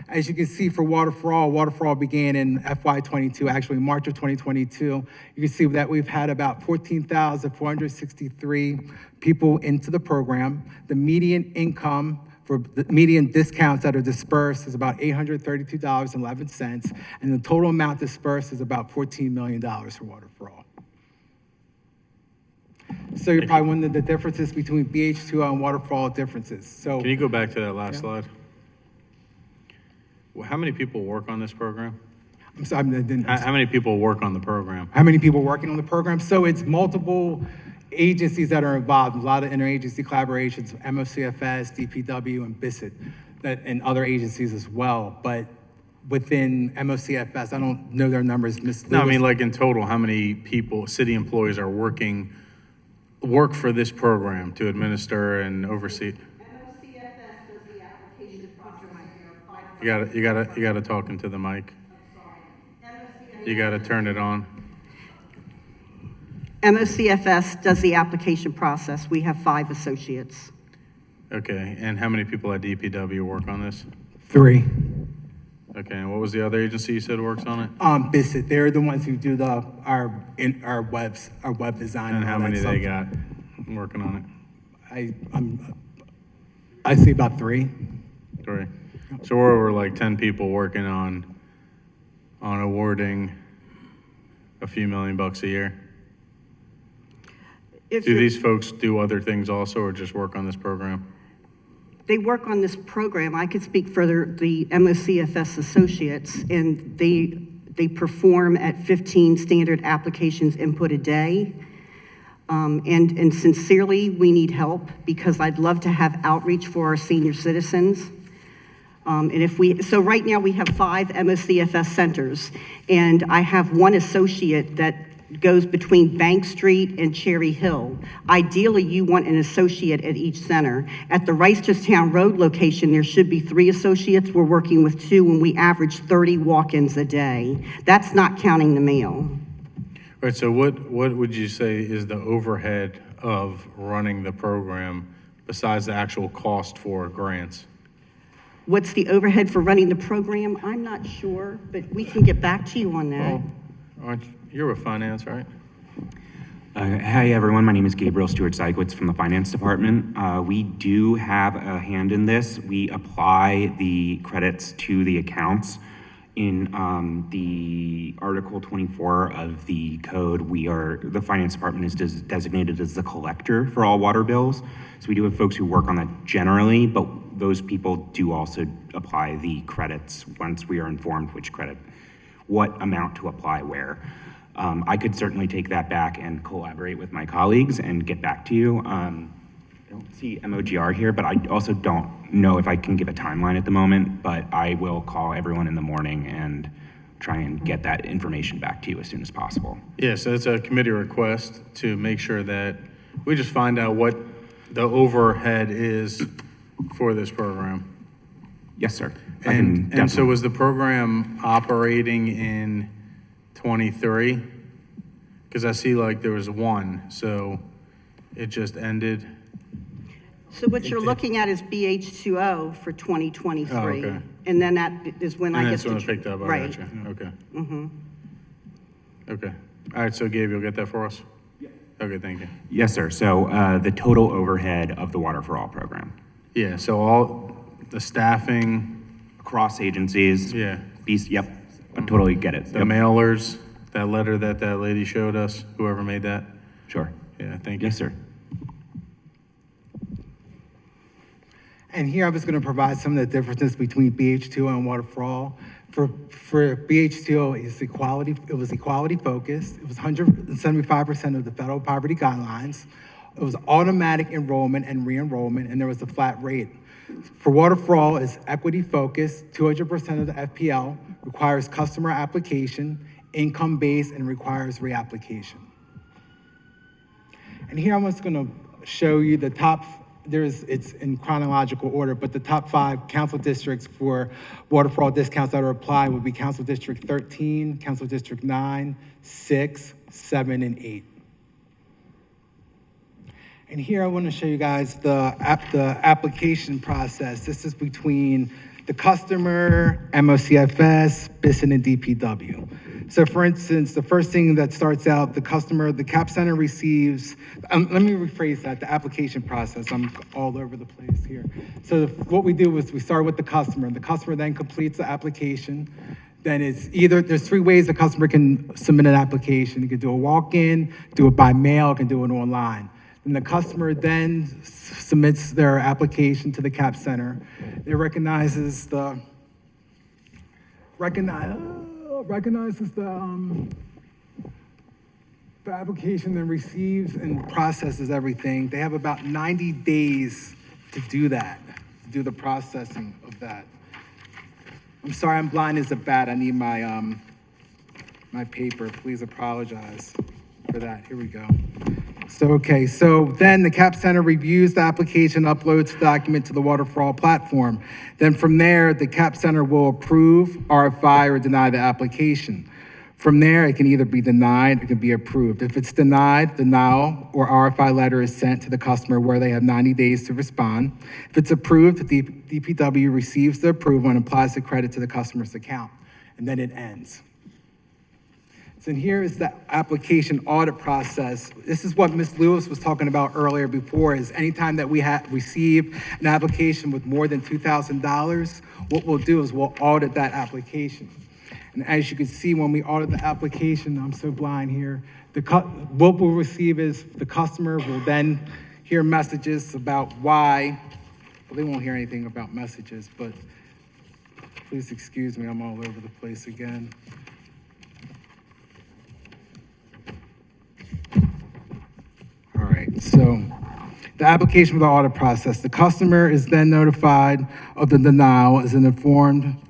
As you can see for Water for All began in FY22, actually March of 2022. You can see that we've had about 14,463 people into the program. The median income for the median discounts that are dispersed is about $832.11, and the total amount dispersed is about $14 million for Water for All. So you're probably wondering the differences between BH2O and Water for All differences. So Can you go back to that last slide? Well, how many people work on this program? I'm sorry, I didn't. How many people work on the program? How many people working on the program? So it's multiple agencies that are involved, a lot of interagency collaborations, MOCFS, DPW, and BISIT, and other agencies as well. But within MOCFS, I don't know their numbers, Ms. No, I Lewis. mean, like in total, how many people, city employees are work for this program to administer and oversee? You gotta talk into the mic. You gotta turn it on. MOCFS does the application process. We have 5 associates. Okay, and how many people at DPW work on this? 3. Okay, and what was the other agency you said works on it? BISIT, they're the ones who do our web design. And all how that many they stuff. got working on it? I see about 3. 3. So we're over like 10 people working on awarding a few $1 million a year. If Do you're- these folks do other things also, or just work on this program? They work on this program. I could speak for the MOCFS associates, and they perform at 15 standard applications input a day. And sincerely, we need help because I'd love to have outreach for our senior citizens. So right now we have 5 MOCFS centers, and I have one associate that goes between Bank Street and Cherry Hill. Ideally, you want an associate at each center. At the Reisterstown Road location, there should be 3 associates. We're working with 2, and we average 30 walk-ins a day. That's not counting the mail. Right, so what would you say is the overhead of running the program besides the actual cost for grants? What's the overhead for running the program? I'm not sure, but we can get back to you on that. You're with finance, right? Hi, everyone. My name is Gabriel Stewart-Sykowitz from the Finance Department. We do have a hand in this. We apply the credits to the accounts. In the Article 24 of the code, the Finance Department is designated as the collector for all water bills. So we do have folks who work on that generally, but those people do also apply the credits once we are informed what amount to apply where. I could certainly take that back and collaborate with my colleagues and get back to you. I don't see MOGR here, but I also don't know if I can give a timeline at the moment, but I will call everyone in the morning and try and get that information back to you as soon as possible. Yeah, so it's a committee request to make sure that we just find out what the overhead is for this program. Yes, sir. And so was the program operating in 23? Because I see like there was 1, so it just ended. So what you're looking at is BH2O for 2023. Oh, okay. And then that is when I And get that's to. when it picked up, I Right. gotcha, okay. Okay, all right, so Gabe, you'll get that for us? Yeah. Okay, thank you. Yes, sir. So the total overhead of the Water for All program, Yeah, so all the staffing, across agencies. yeah, Yep, I totally get it. the Yep. mailers, that letter that lady showed us, whoever made that, Sure. yeah, thank you. Yes, sir. And here I was going to provide some of the differences between BH2O and water for all. For BH2O, it was equality focused. It was 175% of the federal poverty guidelines. It was automatic enrollment and re-enrollment, and there was a flat rate. For water for all, it's equity focused. 200% of the FPL requires customer application, income based, and requires reapplication. And here I'm just going to show you the top. It's in chronological order, but the top 5 council districts for water for all discounts that are applied would be Council District 13, Council District 9, 6, 7, and 8. And here I want to show you guys the application process. This is between the customer, MOCFS, BISN, and DPW. So for instance, the first thing that starts out, the customer, the CAP Center receives, let me rephrase that, the application process. I'm all over the place here. So what we do is we start with the customer. The customer then completes the application. Then it's either, there's 3 ways the customer can submit an application. You can do a walk-in, do it by mail, can do it online. And the customer then submits their application to the CAP Center. It recognizes the application, then receives and processes everything. They have about 90 days to do that, to do the processing of that. I'm sorry, I'm blind as a bat. I need my my paper. Please apologize for that. Here we go. So then the CAP Center reviews the application, uploads the document to the Water for All platform. Then from there, the CAP Center will approve, RFI, or deny the application. From there, it can either be denied, it can be approved. If it's denied, the denial or RFI letter is sent to the customer where they have 90 days to respond. If it's approved, the DPW receives the approval and applies the credit to the customer's account, and then it ends. So here is the application audit process. This is what Ms. Lewis was talking about earlier before, is anytime that we receive an application with more than $2,000, what we'll do is we'll audit that application. And as you can see, when we audit the application, I'm so blind here, what we'll receive is the customer will then hear messages about why, well, they won't hear anything about messages, but please excuse me, I'm all over the place again. All right, so the application for the audit process. The customer is then notified of the denial, is informed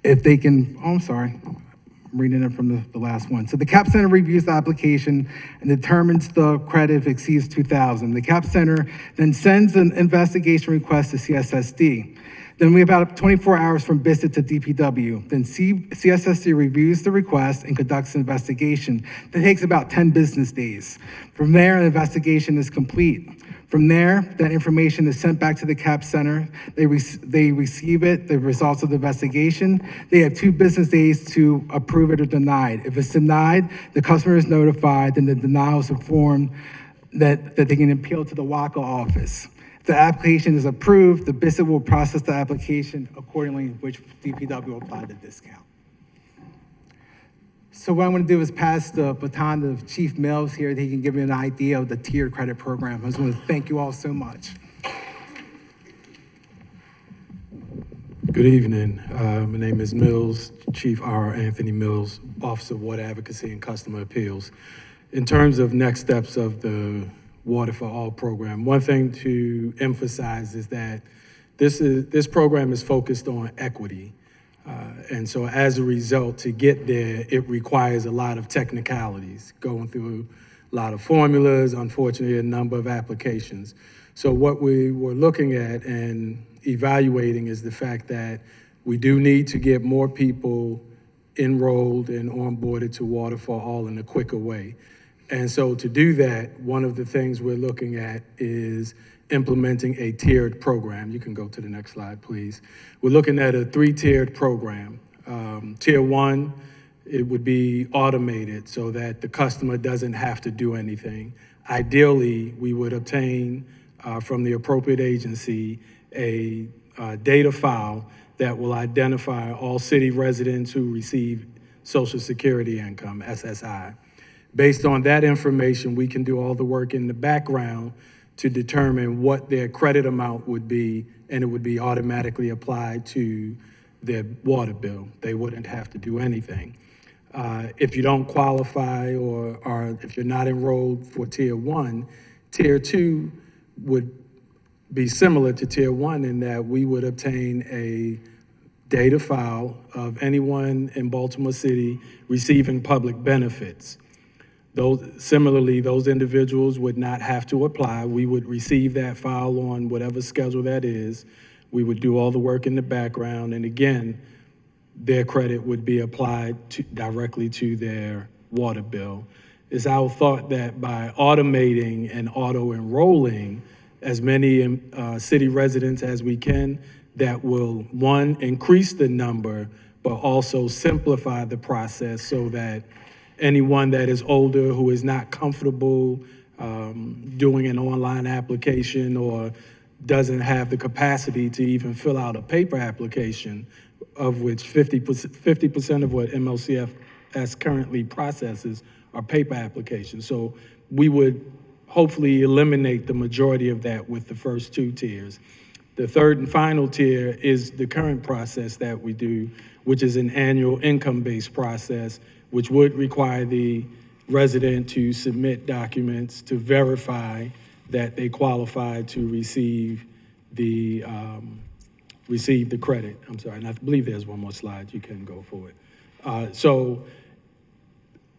if they can, oh, I'm sorry, I'm reading it from the last one. So the CAP Center reviews the application and determines the credit if it exceeds $2,000. The CAP Center then sends an investigation request to CSSD. Then we have about 24 hours from BISD to DPW. Then CSSD reviews the request and conducts an investigation. That takes about 10 business days. From there, the investigation is complete. From there, that information is sent back to the CAP Center. They receive it, the results of the investigation. They have 2 business days to approve it or deny it. If it's denied, the customer is notified, and the denial is informed that they can appeal to the WACA office. If the application is approved, the BISD will process the application accordingly, which DPW will apply the discount. So what I'm going to do is pass the baton to Chief Mills here, that he can give you an idea of the tiered credit program. I just want to thank you all so much. Good evening. My name is Mills, Chief R. Anthony Mills, Officer of Water Advocacy and Customer Appeals. In terms of next steps of the Water for All program, one thing to emphasize is that this program is focused on equity. And so as a result, to get there, it requires a lot of technicalities, going through a lot of formulas, unfortunately, a number of applications. So what we were looking at and evaluating is the fact that we do need to get more people enrolled and onboarded to Water for All in a quicker way. And so to do that, one of the things we're looking at is implementing a tiered program. You can go to the next slide, please. We're looking at a 3-tiered program. Tier 1, it would be automated so that the customer doesn't have to do anything. Ideally, we would obtain from the appropriate agency a data file that will identify all city residents who receive Social Security income, SSI. Based on that information, we can do all the work in the background to determine what their credit amount would be, and it would be automatically applied to their water bill. They wouldn't have to do anything. If you don't qualify or if you're not enrolled for Tier 1, Tier 2 would be similar to Tier 1 in that we would obtain a data file of anyone in Baltimore City receiving public benefits. Similarly, those individuals would not have to apply. We would receive that file on whatever schedule that is. We would do all the work in the background, and again, their credit would be applied directly to their water bill. It's our thought that by automating and auto-enrolling as many city residents as we can, that will, one, increase the number, but also simplify the process so that anyone that is older who is not comfortable doing an online application or doesn't have the capacity to even fill out a paper application, of which 50% of what MLCFS currently processes are paper applications. So we would hopefully eliminate the majority of that with the first two tiers. The third and final tier is the current process that we do, which is an annual income-based process, which would require the resident to submit documents to verify that they qualify to receive the credit. I'm sorry, and I believe there's one more slide. You can go forward. So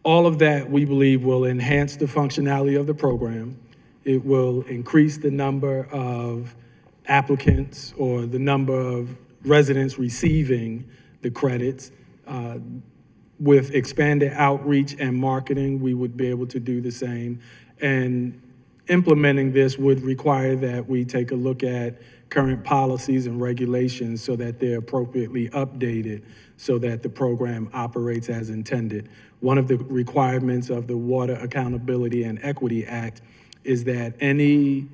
all of that, we believe, will enhance the functionality of the program. It will increase the number of applicants or the number of residents receiving the credits. With expanded outreach and marketing, we would be able to do the same. And implementing this would require that we take a look at current policies and regulations so that they're appropriately updated so that the program operates as intended. One of the requirements of the Water Accountability and Equity Act is that any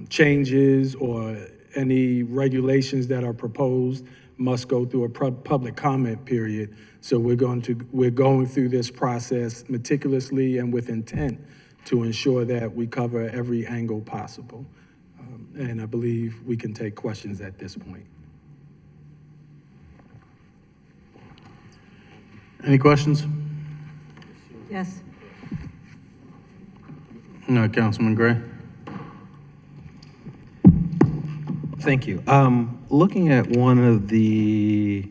changes or any regulations that are proposed must go through a public comment period. So we're going through this process meticulously and with intent to ensure that we cover every angle possible. And I believe we can take questions at this point. Any questions? Yes. No, Councilman Gray. Thank you. Looking at one of the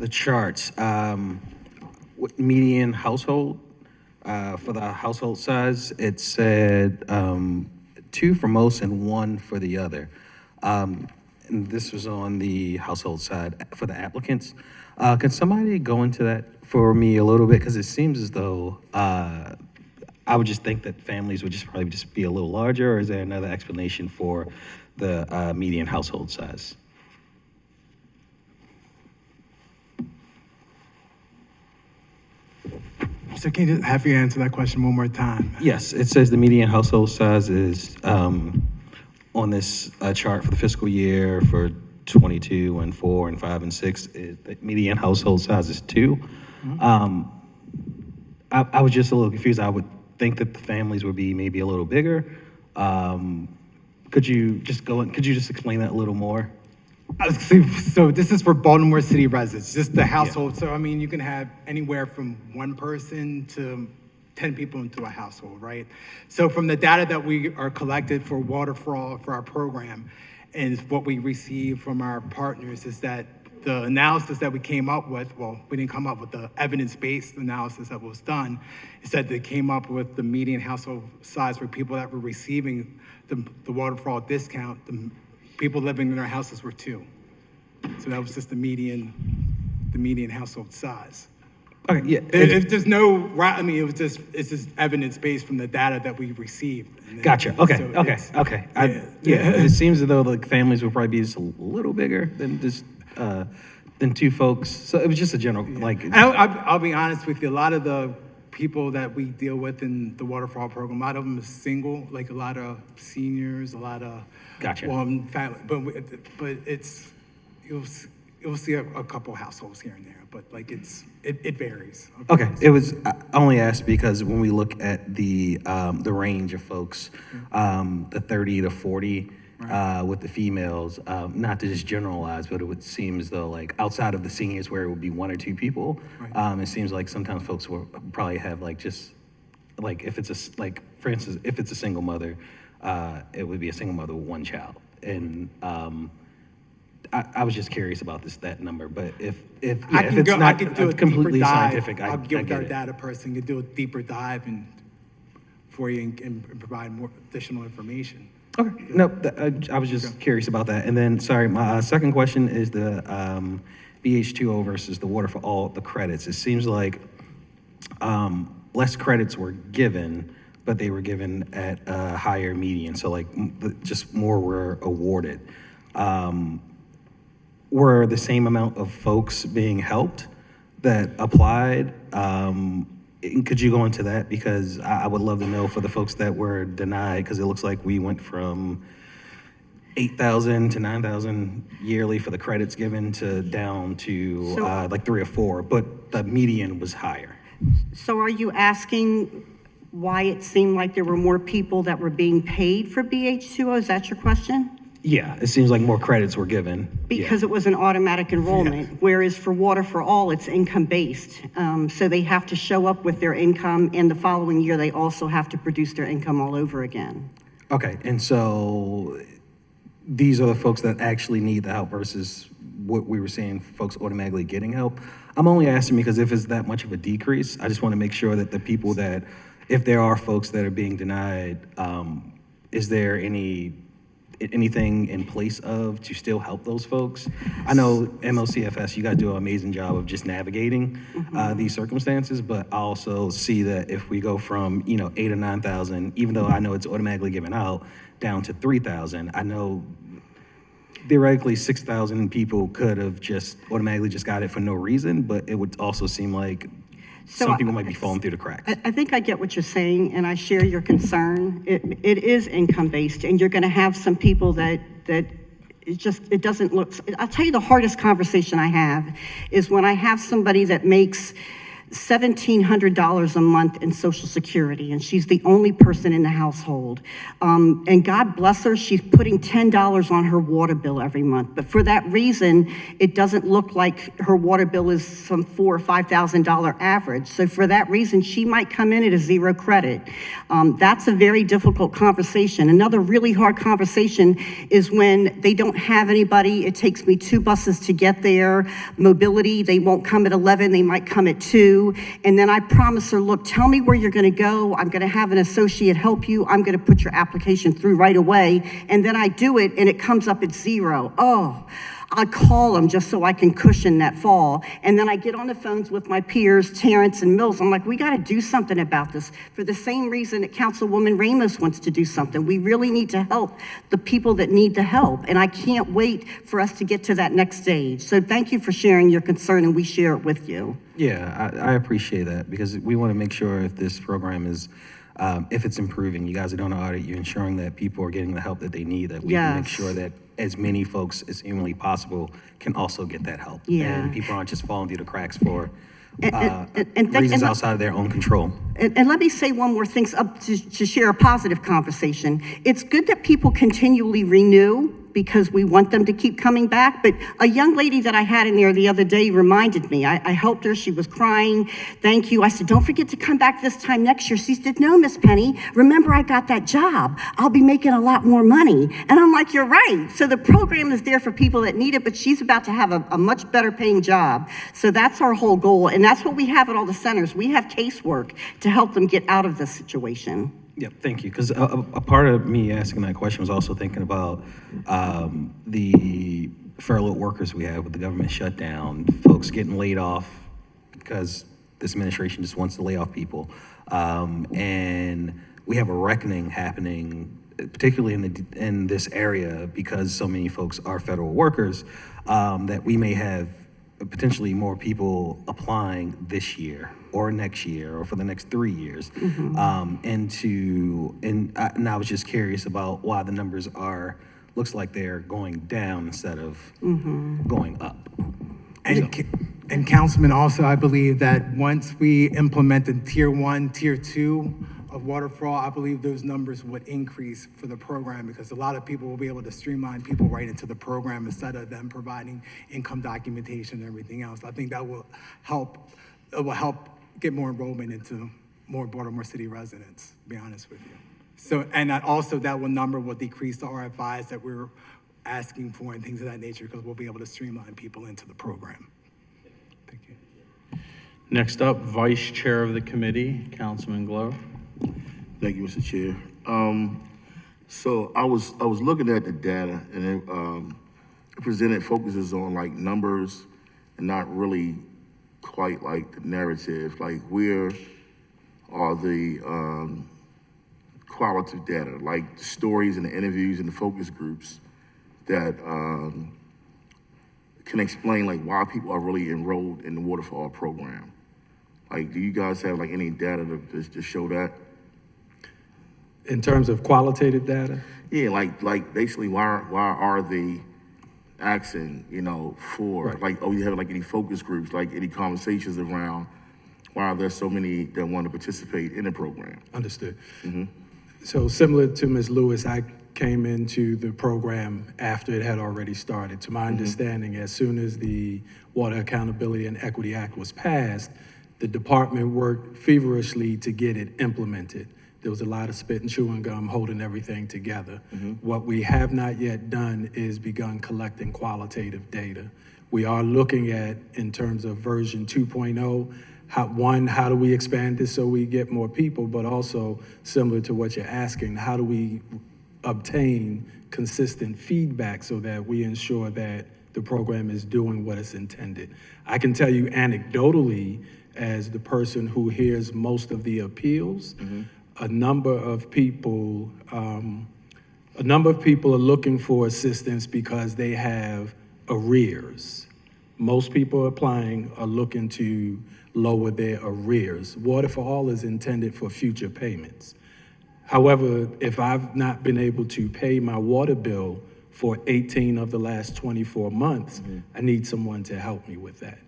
charts, median household, for the household size, it said 2 for most and 1 for the other. And this was on the household side for the applicants. Can somebody go into that for me a little bit? Because it seems as though I would just think that families would probably be a little larger, or is there another explanation for the median household size? So can you have you answer that question one more time? Yes, it says the median household size is on this chart for the fiscal year for 22 and 4 and 5 and 6. The median household size is 2. I was just a little confused. I would think that the families would be maybe a little bigger. Could you just explain that a little more? So this is for Baltimore City residents, just the household. So I mean, you can have anywhere from 1 person to 10 people into a household, right? So from the data that we are collected for water for all for our program, and what we receive from our partners is that the analysis that we came up with, well, we didn't come up with the evidence-based analysis that was done, is that they came up with the median household size for people that were receiving the water for all discount. The people living in their houses were 2. So that was just the median household size. Okay, yeah. There's no, I mean, it's just evidence-based from the data that we received. Gotcha. Okay. It seems as though the families would probably be just a little bigger than just than 2 folks. So it was just a general I'll be honest with you. A lot of the people that we deal with in the waterfall program, a lot of them are single. Like a lot of seniors, a lot of Gotcha. family. But you'll see a couple households here and there, but like it varies. Okay, it was, I only asked because when we look at the range of folks, the 30 to 40, with the females, not to just generalize, but it would seem as though like outside of the seniors where it would be one or two people, it seems like sometimes folks will probably have like just, like if it's like, for instance, if it's a single mother, it would be a single mother with one child. And I was just curious about that number, but if it's I not can do a completely deeper dive. scientific, I I'll get give our it. data person, can do a deeper dive and for you and provide more additional information. Okay, no, I was just curious about that. And then, sorry, my second question is the BH2O versus the Water for All, the credits. It seems like less credits were given, but they were given at a higher median, so like just more were awarded. Were the same amount of folks being helped that applied? Could you go into that? Because I would love to know for the folks that were denied, because it looks like we went from 8,000 to 9,000 yearly for the credits given to down to like 3 or 4, but the median was higher. So are you asking why it seemed like there were more people that were being paid for BH2O? Is that your question? Yeah, it seems like more credits were given. Because it was an automatic enrollment, whereas for Water for All, it's income-based. So they have to show up with their income, and the following year, they also have to produce their income all over again. Okay, and so these are the folks that actually need the help versus what we were saying, folks automatically getting help. I'm only asking because if it's that much of a decrease, I just want to make sure that the people that, if there are folks that are being denied, is there anything in place of to still help those folks? I know MLCFS, you guys do an amazing job of just navigating these circumstances, but I also see that if we go from 8,000 or 9,000, even though I know it's automatically given out, down to 3,000, I know theoretically 6,000 people could have just automatically just got it for no reason, but it would also seem like some people might be falling through the cracks. I think I get what you're saying, and I share your concern. It is income-based, and you're going to have some people that it doesn't look. I'll tell you the hardest conversation I have is when I have somebody that makes $1,700 a month in Social Security, and she's the only person in the household. And God bless her, she's putting $10 on her water bill every month. But for that reason, it doesn't look like her water bill is some $4,000 or $5,000 average. So for that reason, she might come in at a 0 credit. That's a very difficult conversation. Another really hard conversation is when they don't have anybody. It takes me 2 buses to get there. Mobility, they won't come at 11, they might come at 2. And then I promise her, look, tell me where you're going to go. I'm going to have an associate help you. I'm going to put your application through right away. And then I do it, and it comes up at 0. Oh, I call them just so I can cushion that fall. And then I get on the phones with my peers, Terrence and Mills. I'm like, we got to do something about this. For the same reason that Councilwoman Ramos wants to do something. We really need to help the people that need the help. And I can't wait for us to get to that next stage. So thank you for sharing your concern, and we share it with you. Yeah, I appreciate that because we want to make sure if this program is, if it's improving, you guys are doing an audit, you're ensuring that people are getting the help that they need, that we can make sure that as many folks as humanly possible can also get that help. Yeah. And people aren't just falling through the cracks for reasons outside of their own control. And let me say one more thing to share a positive conversation. It's good that people continually renew because we want them to keep coming back. But a young lady that I had in there the other day reminded me. I helped her. She was crying. Thank you. I said, don't forget to come back this time next year. She said, no, Miss Penny. Remember, I got that job. I'll be making a lot more money. And I'm like, you're right. So the program is there for people that need it, but she's about to have a much better paying job. So that's our whole goal. And that's what we have at all the centers. We have casework to help them get out of this situation. Yeah, thank you. Because a part of me asking that question was also thinking about the furloughed workers we have with the government shutdown, folks getting laid off because this administration just wants to lay off people. And we have a reckoning happening, particularly in this area, because so many folks are federal workers, that we may have potentially more people applying this year or next year or for the next 3 years. And I was just curious about why the numbers are looks like they're going down instead of going up. And Councilman, also, I believe that once we implemented Tier 1, Tier 2 of water for all, I believe those numbers would increase for the program because a lot of people will be able to streamline people right into the program instead of them providing income documentation and everything else. I think that will help, it will help get more enrollment into more Baltimore City residents, to be honest with you. So, and that also that number will decrease the RFIs that we're asking for and things of that nature because we'll be able to streamline people into the program. Thank you. Next up, Vice Chair of the Committee, Councilman Glow. Thank you, Mr. Chair. So I was looking at the data, and it presented focuses on like numbers and not really quite like the narrative. Like where are the qualitative data, like the stories and the interviews and the focus groups that can explain like why people are really enrolled in the Water for All program. Like, do you guys have like any data to show that? In terms of qualitative data? Yeah, like basically why are they asking, for Right. like, you have like any focus groups, like any conversations around why are there so many that want to participate in the program? Understood. So similar to Ms. Lewis, I came into the program after it had already started. To my understanding, as soon as the Water Accountability and Equity Act was passed, the department worked feverishly to get it implemented. There was a lot of spit and chewing gum holding everything together. What we have not yet done is begun collecting qualitative data. We are looking at, in terms of version 2.0, how do we expand this so we get more people, but also similar to what you're asking, how do we obtain consistent feedback so that we ensure that the program is doing what it's intended. I can tell you anecdotally, as the person who hears most of the appeals, a number of people are looking for assistance because they have arrears. Most people applying are looking to lower their arrears. Water for All is intended for future payments. However, if I've not been able to pay my water bill for 18 of the last 24 months, I need someone to help me with that.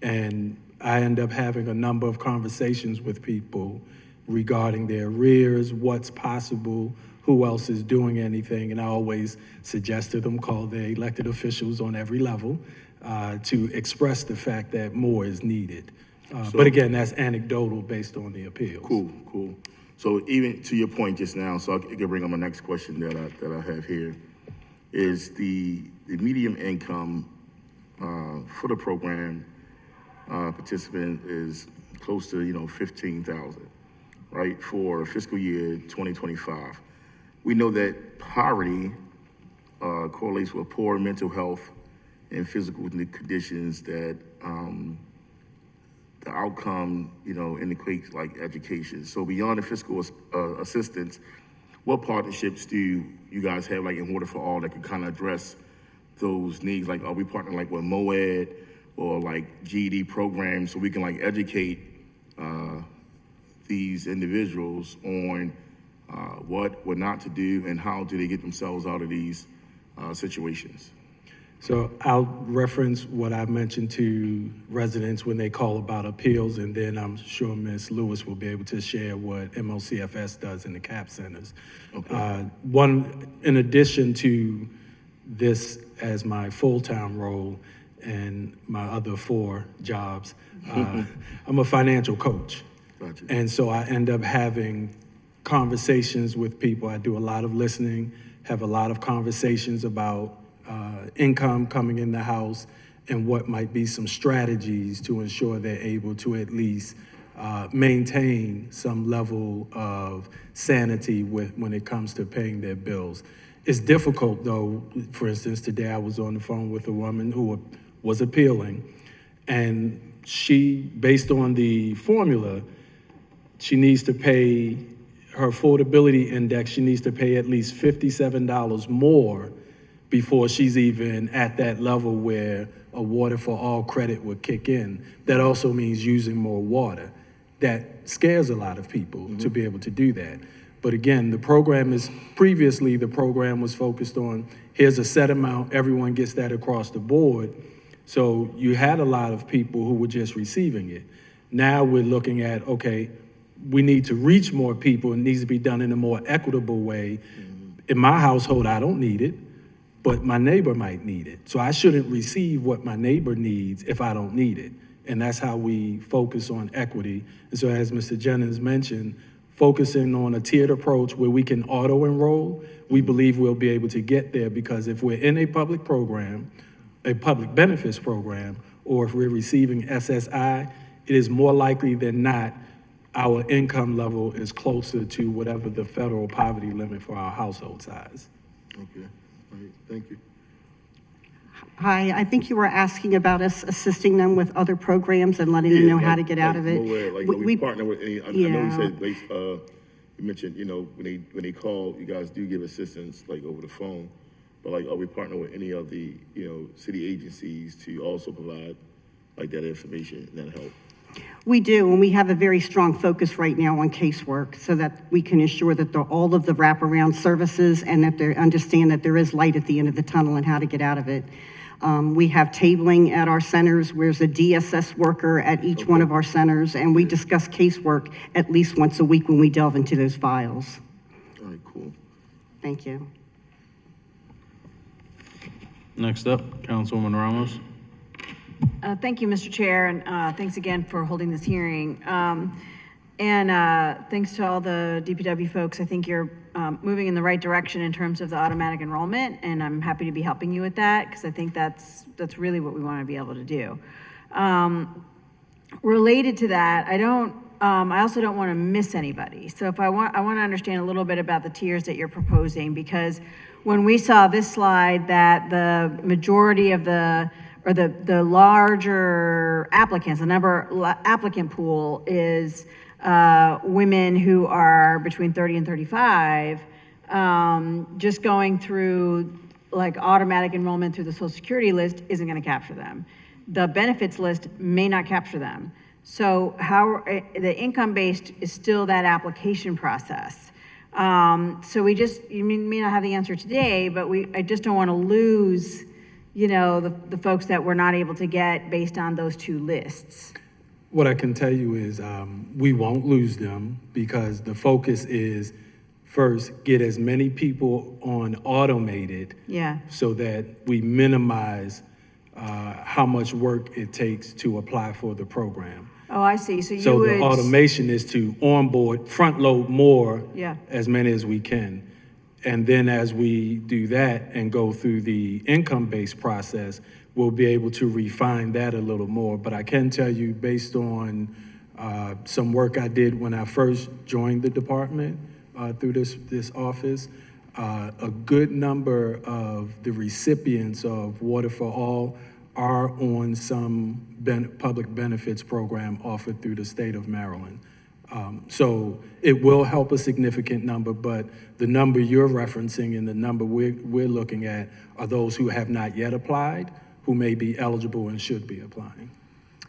And I end up having a number of conversations with people regarding their arrears, what's possible, who else is doing anything, and I always suggest to them call their elected officials on every level to express the fact that more is needed. But again, that's anecdotal based on the appeals. Cool. So even to your point just now, so I can bring up my next question that I have here, is the median income for the program participant is close to $15,000, right, for fiscal year 2025. We know that poverty correlates with poor mental health and physical conditions that the outcome, indicates like education. So beyond the fiscal assistance, what partnerships do you guys have like in Water for All that can kind of address those needs? Like, are we partnering like with MOED or like GED programs so we can like educate these individuals on what not to do and how do they get themselves out of these situations? So I'll reference what I mentioned to residents when they call about appeals, and then I'm sure Ms. Lewis will be able to share what MOCFS does in the CAP centers. Okay. In addition to this as my full-time role and my other 4 jobs, I'm a financial coach. Gotcha. And so I end up having conversations with people. I do a lot of listening, have a lot of conversations about income coming in the house and what might be some strategies to ensure they're able to at least maintain some level of sanity when it comes to paying their bills. It's difficult though. For instance, today I was on the phone with a woman who was appealing, and she, based on the formula, she needs to pay her affordability index, she needs to pay at least $57 more before she's even at that level where a Water for All credit would kick in. That also means using more water. That scares a lot of people to be able to do that. But again, previously, the program was focused on, here's a set amount, everyone gets that across the board. So you had a lot of people who were just receiving it. Now we're looking at, okay, we need to reach more people. It needs to be done in a more equitable way. In my household, I don't need it, but my neighbor might need it. So I shouldn't receive what my neighbor needs if I don't need it. And that's how we focus on equity. And so as Mr. Jennings mentioned, focusing on a tiered approach where we can auto-enroll, we believe we'll be able to get there, because if we're in a public program, a public benefits program, or if we're receiving SSI, it is more likely than not our income level is closer to whatever the federal poverty limit for our household size. Okay, all right, thank you. Hi, I think you were asking about us assisting them with other programs and letting them know how to get out of it. Like, we partner with any, I know you said, you mentioned, when they call, you guys do give assistance, like, over the phone. But, like, are we partnering with any of the, city agencies to also provide, like, that information and that help? We do, and we have a very strong focus right now on casework so that we can ensure that all of the wraparound services and that they understand that there is light at the end of the tunnel and how to get out of it. We have tabling at our centers. There's a DSS worker at each one of our centers, and we discuss casework at least once a week when we delve into those files. All right, cool. Thank you. Next up, Councilwoman Ramos. Thank you, Mr. Chair, and thanks again for holding this hearing. Thanks to all the DPW folks. I think you're moving in the right direction in terms of the automatic enrollment, and I'm happy to be helping you with that, because I think that's really what we want to be able to do. Related to that, I also don't want to miss anybody. So I want to understand a little bit about the tiers that you're proposing, because when we saw this slide that the majority of the larger applicants, applicant pool is women who are between 30 and 35, just going through like automatic enrollment through the Social Security list isn't going to capture them. The benefits list may not capture them. So the income-based is still that application process. So you may not have the answer today, but I just don't want to lose the folks that we're not able to get based on those two lists. What I can tell you is we won't lose them, because the focus is first get as many people on automated, so that we minimize how much work it takes to apply for the program. Oh, I see. So the automation is to onboard, front load more, as many as we can. And then as we do that and go through the income-based process, we'll be able to refine that a little more. But I can tell you, based on some work I did when I first joined the department through this office, a good number of the recipients of Water for All are on some public benefits program offered through the state of Maryland. So it will help a significant number, but the number you're referencing and the number we're looking at are those who have not yet applied, who may be eligible and should be applying.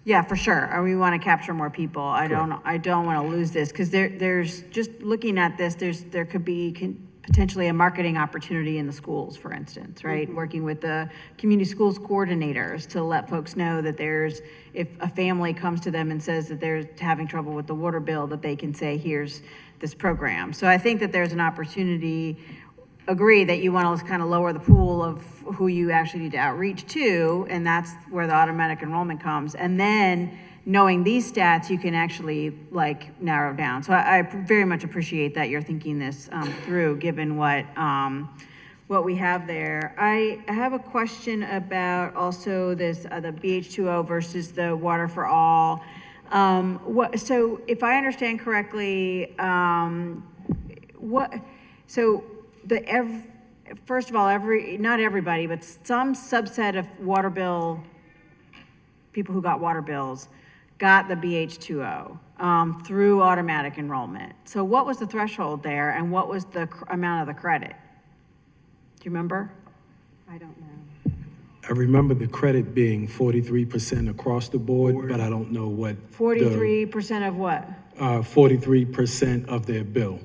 Yeah, for sure. We want to capture more people. I don't want to lose this, because there's just looking at this, there could be potentially a marketing opportunity in the schools, for instance, right? Working with the community schools coordinators to let folks know that if a family comes to them and says that they're having trouble with the water bill, that they can say, here's this program. So I think that there's an opportunity. Agree that you want to kind of lower the pool of who you actually need to outreach to, and that's where the automatic enrollment comes. And then knowing these stats, you can actually narrow down. So I very much appreciate that you're thinking this through, given what we have there. I have a question about also this the BH2O versus the Water for All. So if I understand correctly, first of all, not everybody, but some subset of water bill people who got water bills got the BH2O through automatic enrollment. So what was the threshold there, and what was the amount of the credit? Do you remember? I don't know. I remember the credit being 43% across the board, but I don't know what. 43% of what? 43% of their bill.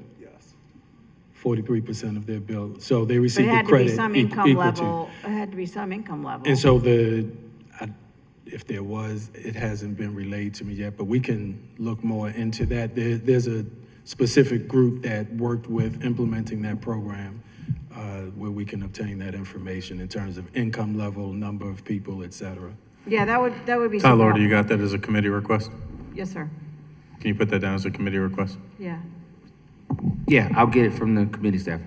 43% of their bill. So they But receive it the had to be credit some equal income to. level, it had to be some income level. And so if there was, it hasn't been relayed to me yet, but we can look more into that. There's a specific group that worked with implementing that program where we can obtain that information in terms of income level, number of people, et cetera. Yeah, that would be super Tyler, do you helpful. got that as a committee request? Yes, sir. Can you put that down as a committee request? Yeah. Yeah, I'll get it from the committee staff.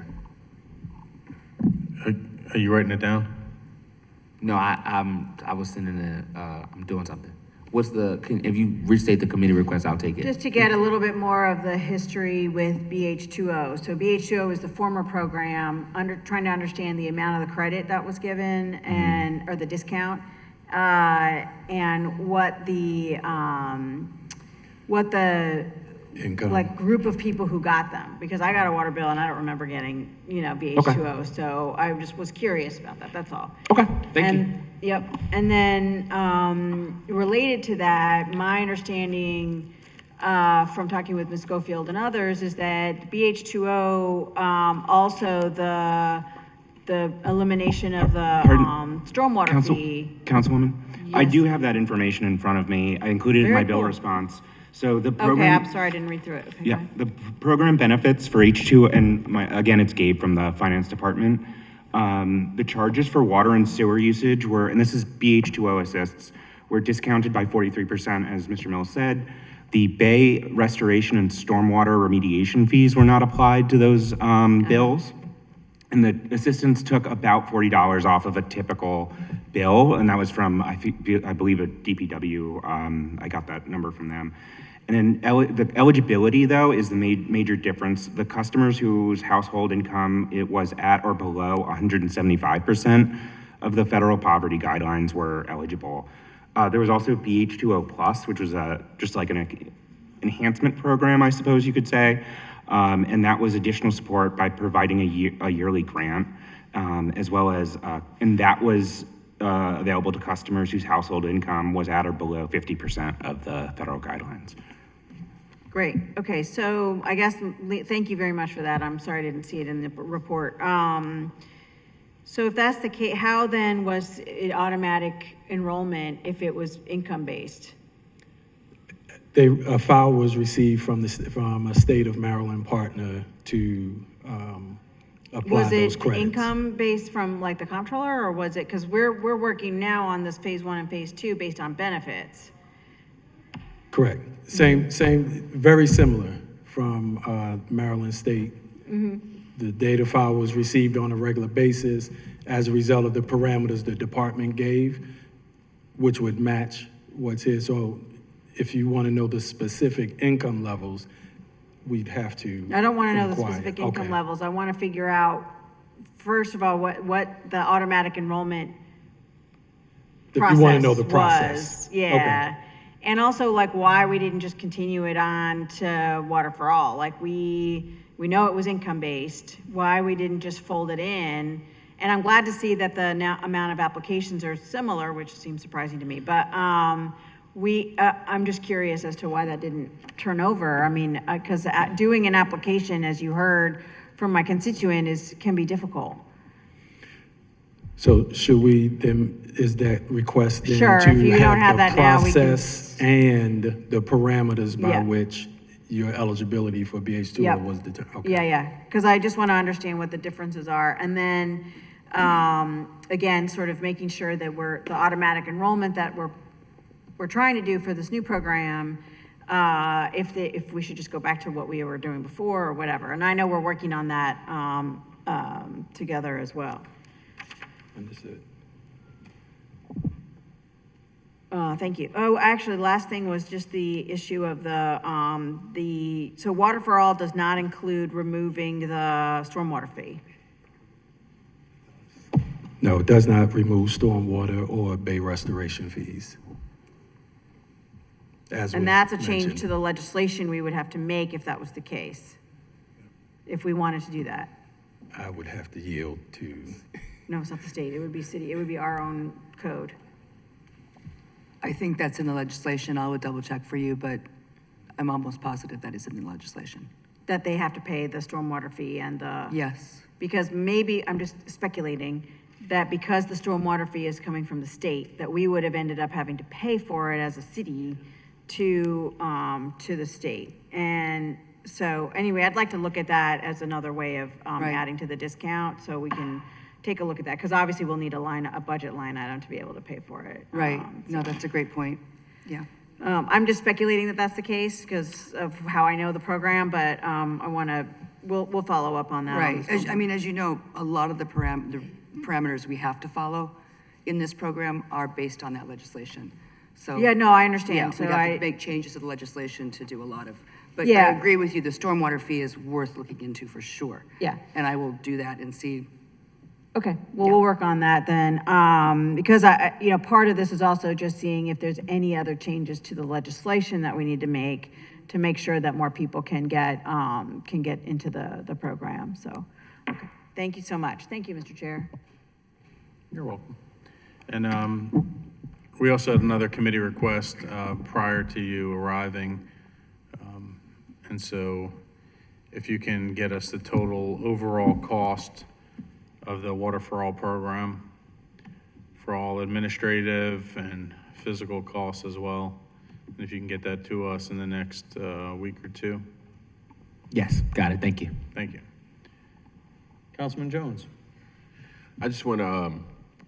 Are you writing it down? No, I was sending I'm doing something. If you restate the committee request, I'll take it. Just to get a little bit more of the history with BH2O. So BH2O is the former program, trying to understand the amount of the credit that was given and, or the discount, and what the Income. like group of people who got them, because I got a water bill and I don't remember getting, BH2O. So I just was curious about that, that's all. Okay, thank you. Yep, and then, related to that, my understanding, from talking with Ms. Schofield and others, is that BH2O, also the elimination of the, Pardon? stormwater fee. Councilwoman, I Yes. do have that information in front of me. I included it in Very my bill cool. response. So the Okay, program. I'm sorry, I didn't read through it. Okay, Yeah, go ahead. the program benefits for H2, and again, it's Gabe from the finance department. The charges for water and sewer usage were, and this is BH2O assists, were discounted by 43%, as Mr. Mills said. The bay restoration and stormwater remediation fees were not applied to those bills. And the assistants took about $40 off of a typical bill, and that was from, I believe, a DPW. I got that number from them. And then the eligibility, though, is the major difference. The customers whose household income it was at or below 175% of the federal poverty guidelines were eligible. There was also BH2O Plus, which was just like an enhancement program, I suppose you could say. And that was additional support by providing a yearly grant, as well as, and that was available to customers whose household income was at or below 50% of the federal guidelines. Great, okay, so I guess, thank you very much for that. I'm sorry I didn't see it in the report. So if that's the case, how then was it automatic enrollment if it was income-based? A file was received from a state of Maryland partner to apply Was those it credits. income-based from like the comptroller, or was it, because we're working now on this phase 1 and phase 2 based on benefits? Correct. Same, very similar from Maryland State. The data file was received on a regular basis as a result of the parameters the department gave, which would match what's here. So if you want to know the specific income levels, we'd have to. I don't want to know the inquire. specific income Okay. levels. I want to figure out, first of all, what the automatic enrollment You process want to know the process. was. Yeah. And also like why we didn't just continue it on to Water for All. Like we know it was income-based, why we didn't just fold it in. And I'm glad to see that the amount of applications are similar, which seems surprising to me. But I'm just curious as to why that didn't turn over. I mean, because doing an application, as you heard from my constituent, can be difficult. So should we then, is that request then Sure, to if you don't have the that now, we can- process and the parameters by Yeah. which your eligibility for BH2 Yep. was determined? Okay. Yeah, because I just want to understand what the differences are. And then, again, sort of making sure that the automatic enrollment that we're trying to do for this new program, if we should just go back to what we were doing before or whatever. And I know we're working on that together as well. Understood. Thank you. Oh, actually, the last thing was just the issue of so Water for All does not include removing the stormwater fee. No, it does not remove stormwater or bay restoration fees. As And was that's a change mentioned. to the legislation we would have to make if that was the case, if we wanted to do that. I would have to yield to, No, it's not the state, it would be city, it would be our own code. I think that's in the legislation. I will double check for you, but I'm almost positive that is in the legislation. that they have to pay the stormwater fee and the. Yes. Because maybe, I'm just speculating, that because the stormwater fee is coming from the state, that we would have ended up having to pay for it as a city to the state. And so, anyway, I'd like to look at that as another way of Right. adding to the discount, so we can take a look at that, because obviously we'll need a budget line item to be able to pay for it. Right. No, that's a great point. Yeah. I'm just speculating that that's the case because of how I know the program, but I want to, we'll follow up on that. Right. As you know, a lot of the parameters we have to follow in this program are based on that legislation. So. Yeah, no, I understand. Yeah, So we have I- to make changes to the legislation to do a lot of, but Yeah. I agree with you, the stormwater fee is worth looking into for sure. Yeah. And I will do that and see. Okay, well, we'll work on that then, because part of this is also just seeing if there's any other changes to the legislation that we need to make sure that more people can get into the program, so, okay. Thank you so much. Thank you, Mr. Chair. You're welcome. And we also had another committee request prior to you arriving. And so if you can get us the total overall cost of the Water for All program for all administrative and physical costs as well. And if you can get that to us in the next week or two. Yes, got it, thank you. Thank you. Councilman Jones. I just want to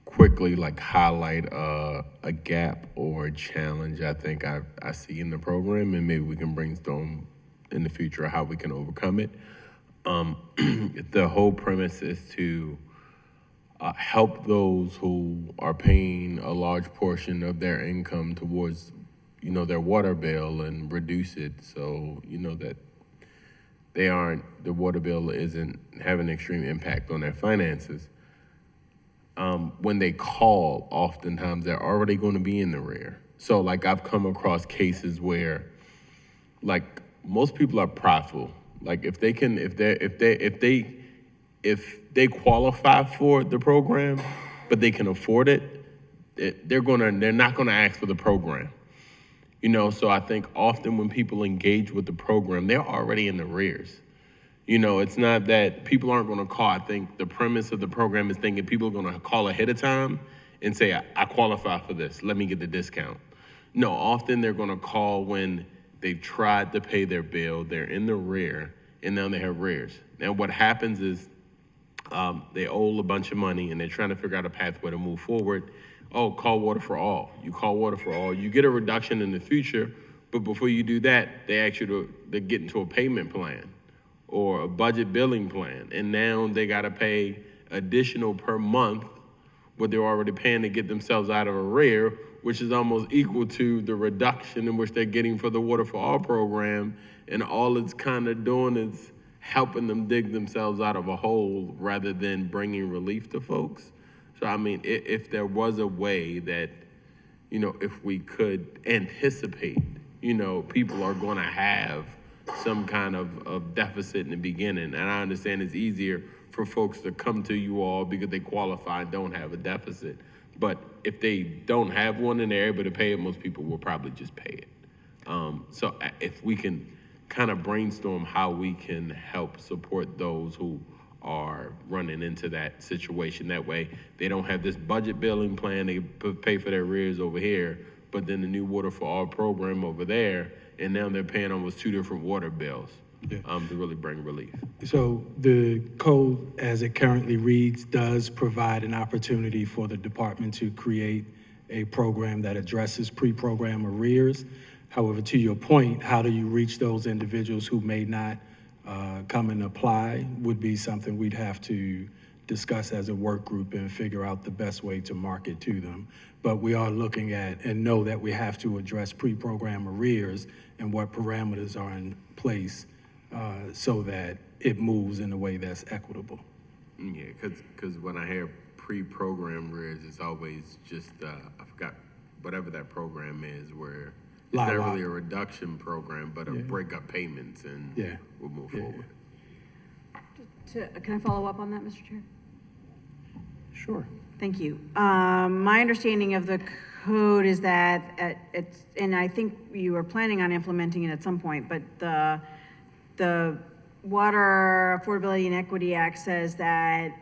quickly highlight a gap or a challenge I think I see in the program, and maybe we can brainstorm in the future how we can overcome it. The whole premise is to help those who are paying a large portion of their income towards, their water bill and reduce it so, that the water bill isn't having an extreme impact on their finances. When they call, oftentimes they're already going to be in the rear. So I've come across cases where most people are prideful. If they qualify for the program, but they can afford it, they're not gonna ask for the program. So I think often when people engage with the program, they're already in the rears. It's not that people aren't gonna call. I think the premise of the program is thinking people are gonna call ahead of time and say, I qualify for this, let me get the discount. No, often they're gonna call when they've tried to pay their bill, they're in the rear, and now they have rears. Now what happens is they owe a bunch of money and they're trying to figure out a pathway to move forward. Oh, call Water for All. You call Water for All, you get a reduction in the future, but before you do that, they ask you to get into a payment plan or a budget billing plan, and now they gotta pay additional per month what they're already paying to get themselves out of arrear, which is almost equal to the reduction in which they're getting for the Water for All program, and all it's kind of doing is helping them dig themselves out of a hole rather than bringing relief to folks. So, if there was a way that, if we could anticipate, people are going to have some kind of deficit in the beginning. And I understand it's easier for folks to come to you all because they qualify and don't have a deficit. But if they don't have one and they're able to pay it, most people will probably just pay it. So if we can kind of brainstorm how we can help support those who are running into that situation. That way, they don't have this budget billing plan, they pay for their arrears over here, but then the new Water for All program over there, and now they're paying almost two different water bills to really bring relief. So the code, as it currently reads, does provide an opportunity for the department to create a program that addresses pre-program arrears. However, to your point, how do you reach those individuals who may not come and apply would be something we'd have to discuss as a work group and figure out the best way to market to them. But we are looking at and know that we have to address pre-program arrears and what parameters are in place so that it moves in a way that's equitable. Yeah, because when I hear pre-program arrears, it's always just, I forgot, whatever that program is where it's not really a reduction program, but a break up payments and we'll move forward. Can I follow up on that, Mr. Chair? Sure. Thank you. My understanding of the code is that and I think you were planning on implementing it at some point, but the Water Affordability and Equity Act says that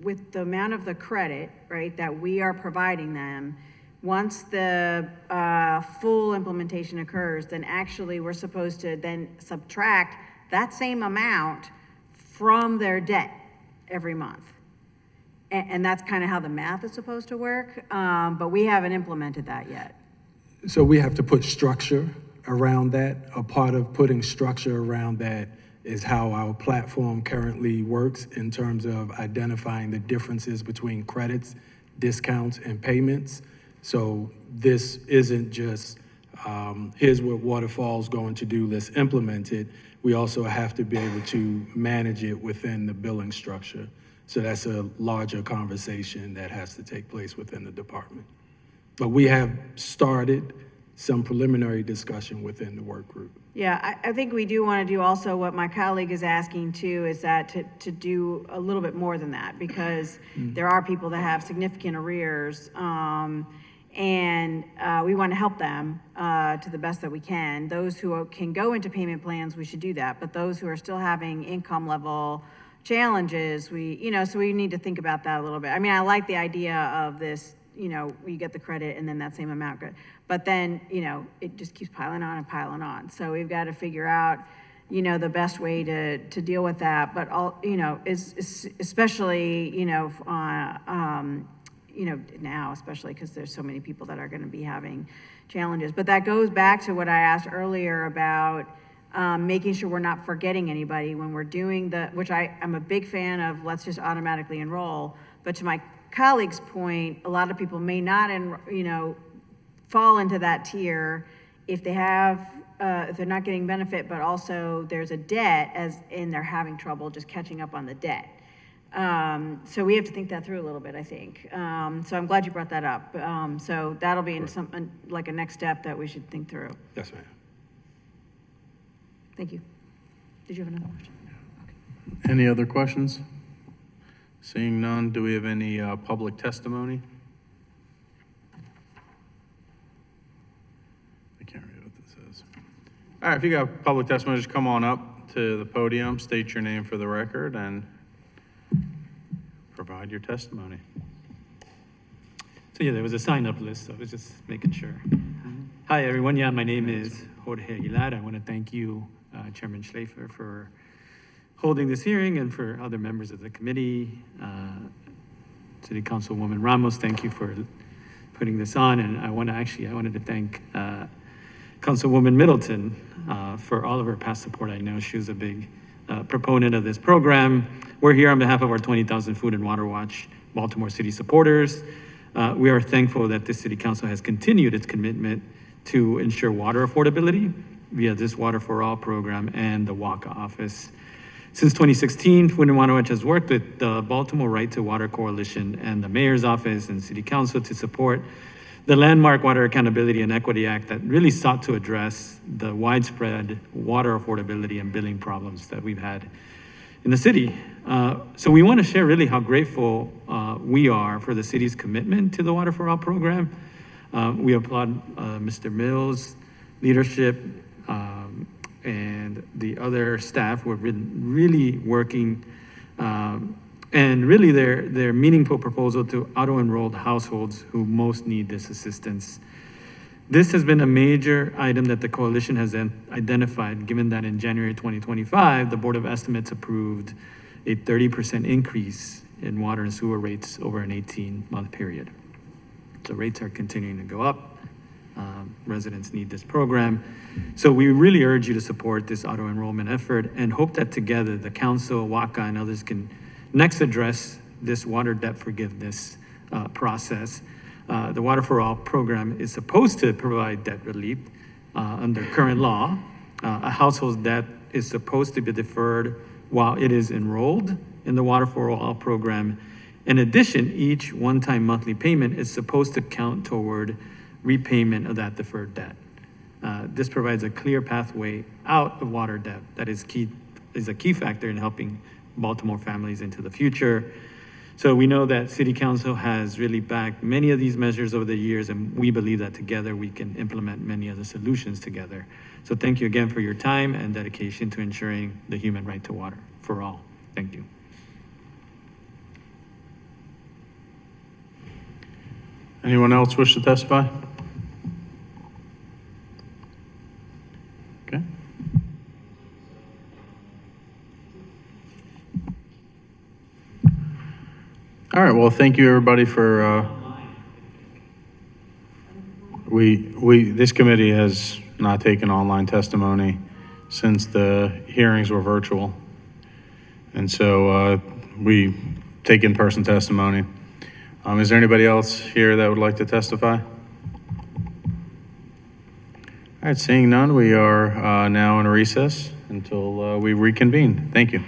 with the amount of the credit, right, that we are providing them, once the full implementation occurs, then actually we're supposed to then subtract that same amount from their debt every month. And that's kind of how the math is supposed to work, but we haven't implemented that yet. So we have to put structure around that. A part of putting structure around that is how our platform currently works in terms of identifying the differences between credits, discounts, and payments. So this isn't just, here's what Waterfall's going to do, let's implement it. We also have to be able to manage it within the billing structure. So that's a larger conversation that has to take place within the department. But we have started some preliminary discussion within the work group. Yeah, I think we do want to do also what my colleague is asking too, is that to do a little bit more than that, because there are people that have significant arrears, and we want to help them to the best that we can. Those who can go into payment plans, we should do that, but those who are still having income level challenges, so we need to think about that a little bit. I mean, I like the idea of this, you get the credit and then that same amount, but then, it just keeps piling on and piling on. So we've got to figure out, the best way to deal with that, but especially, now, especially because there's so many people that are going to be having challenges. But that goes back to what I asked earlier about making sure we're not forgetting anybody when we're doing which I'm a big fan of, let's just automatically enroll. But to my colleague's point, a lot of people may not, fall into that tier if they have, if they're not getting benefit, but also there's a debt and they're having trouble just catching up on the debt. So we have to think that through a little bit, I think. So I'm glad you brought that up. So that'll be like a next step that we should think through. Yes, ma'am. Thank you. Did you have another question? Any other questions? Seeing none, do we have any public testimony? I can't read what this is. All right, if you got public testimony, just come on up to the podium, state your name for the record, and provide your testimony. So yeah, there was a sign-up list, so I was just making sure. Hi, everyone. Yeah, my name is Jorge Aguilar. I want to thank you, Chairman Schleifer, for holding this hearing and for other members of the committee. City Councilwoman Ramos, thank you for putting this on. And I wanted to thank Councilwoman Middleton for all of her past support. I know she was a big proponent of this program. We're here on behalf of our 20,000 Food and Water Watch Baltimore City supporters. We are thankful that the City Council has continued its commitment to ensure water affordability via this Water for All program and the WACA office. Since 2016, Food and Water Watch has worked with the Baltimore Right to Water Coalition and the Mayor's Office and City Council to support the landmark Water Accountability and Equity Act that really sought to address the widespread water affordability and billing problems that we've had in the city. So we want to share really how grateful we are for the city's commitment to the Water for All program. We applaud Mr. Mills' leadership and the other staff who have been really working and really their meaningful proposal to auto-enrolled households who most need this assistance. This has been a major item that the coalition has identified, given that in January 2025, the Board of Estimates approved a 30% increase in water and sewer rates over an 18-month period. So rates are continuing to go up. Residents need this program. So we really urge you to support this auto-enrollment effort and hope that together the council, WACA, and others can next address this water debt forgiveness process. The Water for All program is supposed to provide debt relief under current law. A household's debt is supposed to be deferred while it is enrolled in the Water for All program. In addition, each one-time monthly payment is supposed to count toward repayment of that deferred debt. This provides a clear pathway out of water debt that is a key factor in helping Baltimore families into the future. So we know that City Council has really backed many of these measures over the years, and we believe that together we can implement many of the solutions together. So thank you again for your time and dedication to ensuring the human right to water for all. Thank you. Anyone else wish to testify? Okay. All right, well, thank you, everybody, for, this committee has not taken online testimony since the hearings were virtual. And so we take in-person testimony. Is there anybody else here that would like to testify? All right, seeing none, we are now in recess until we reconvene. Thank you.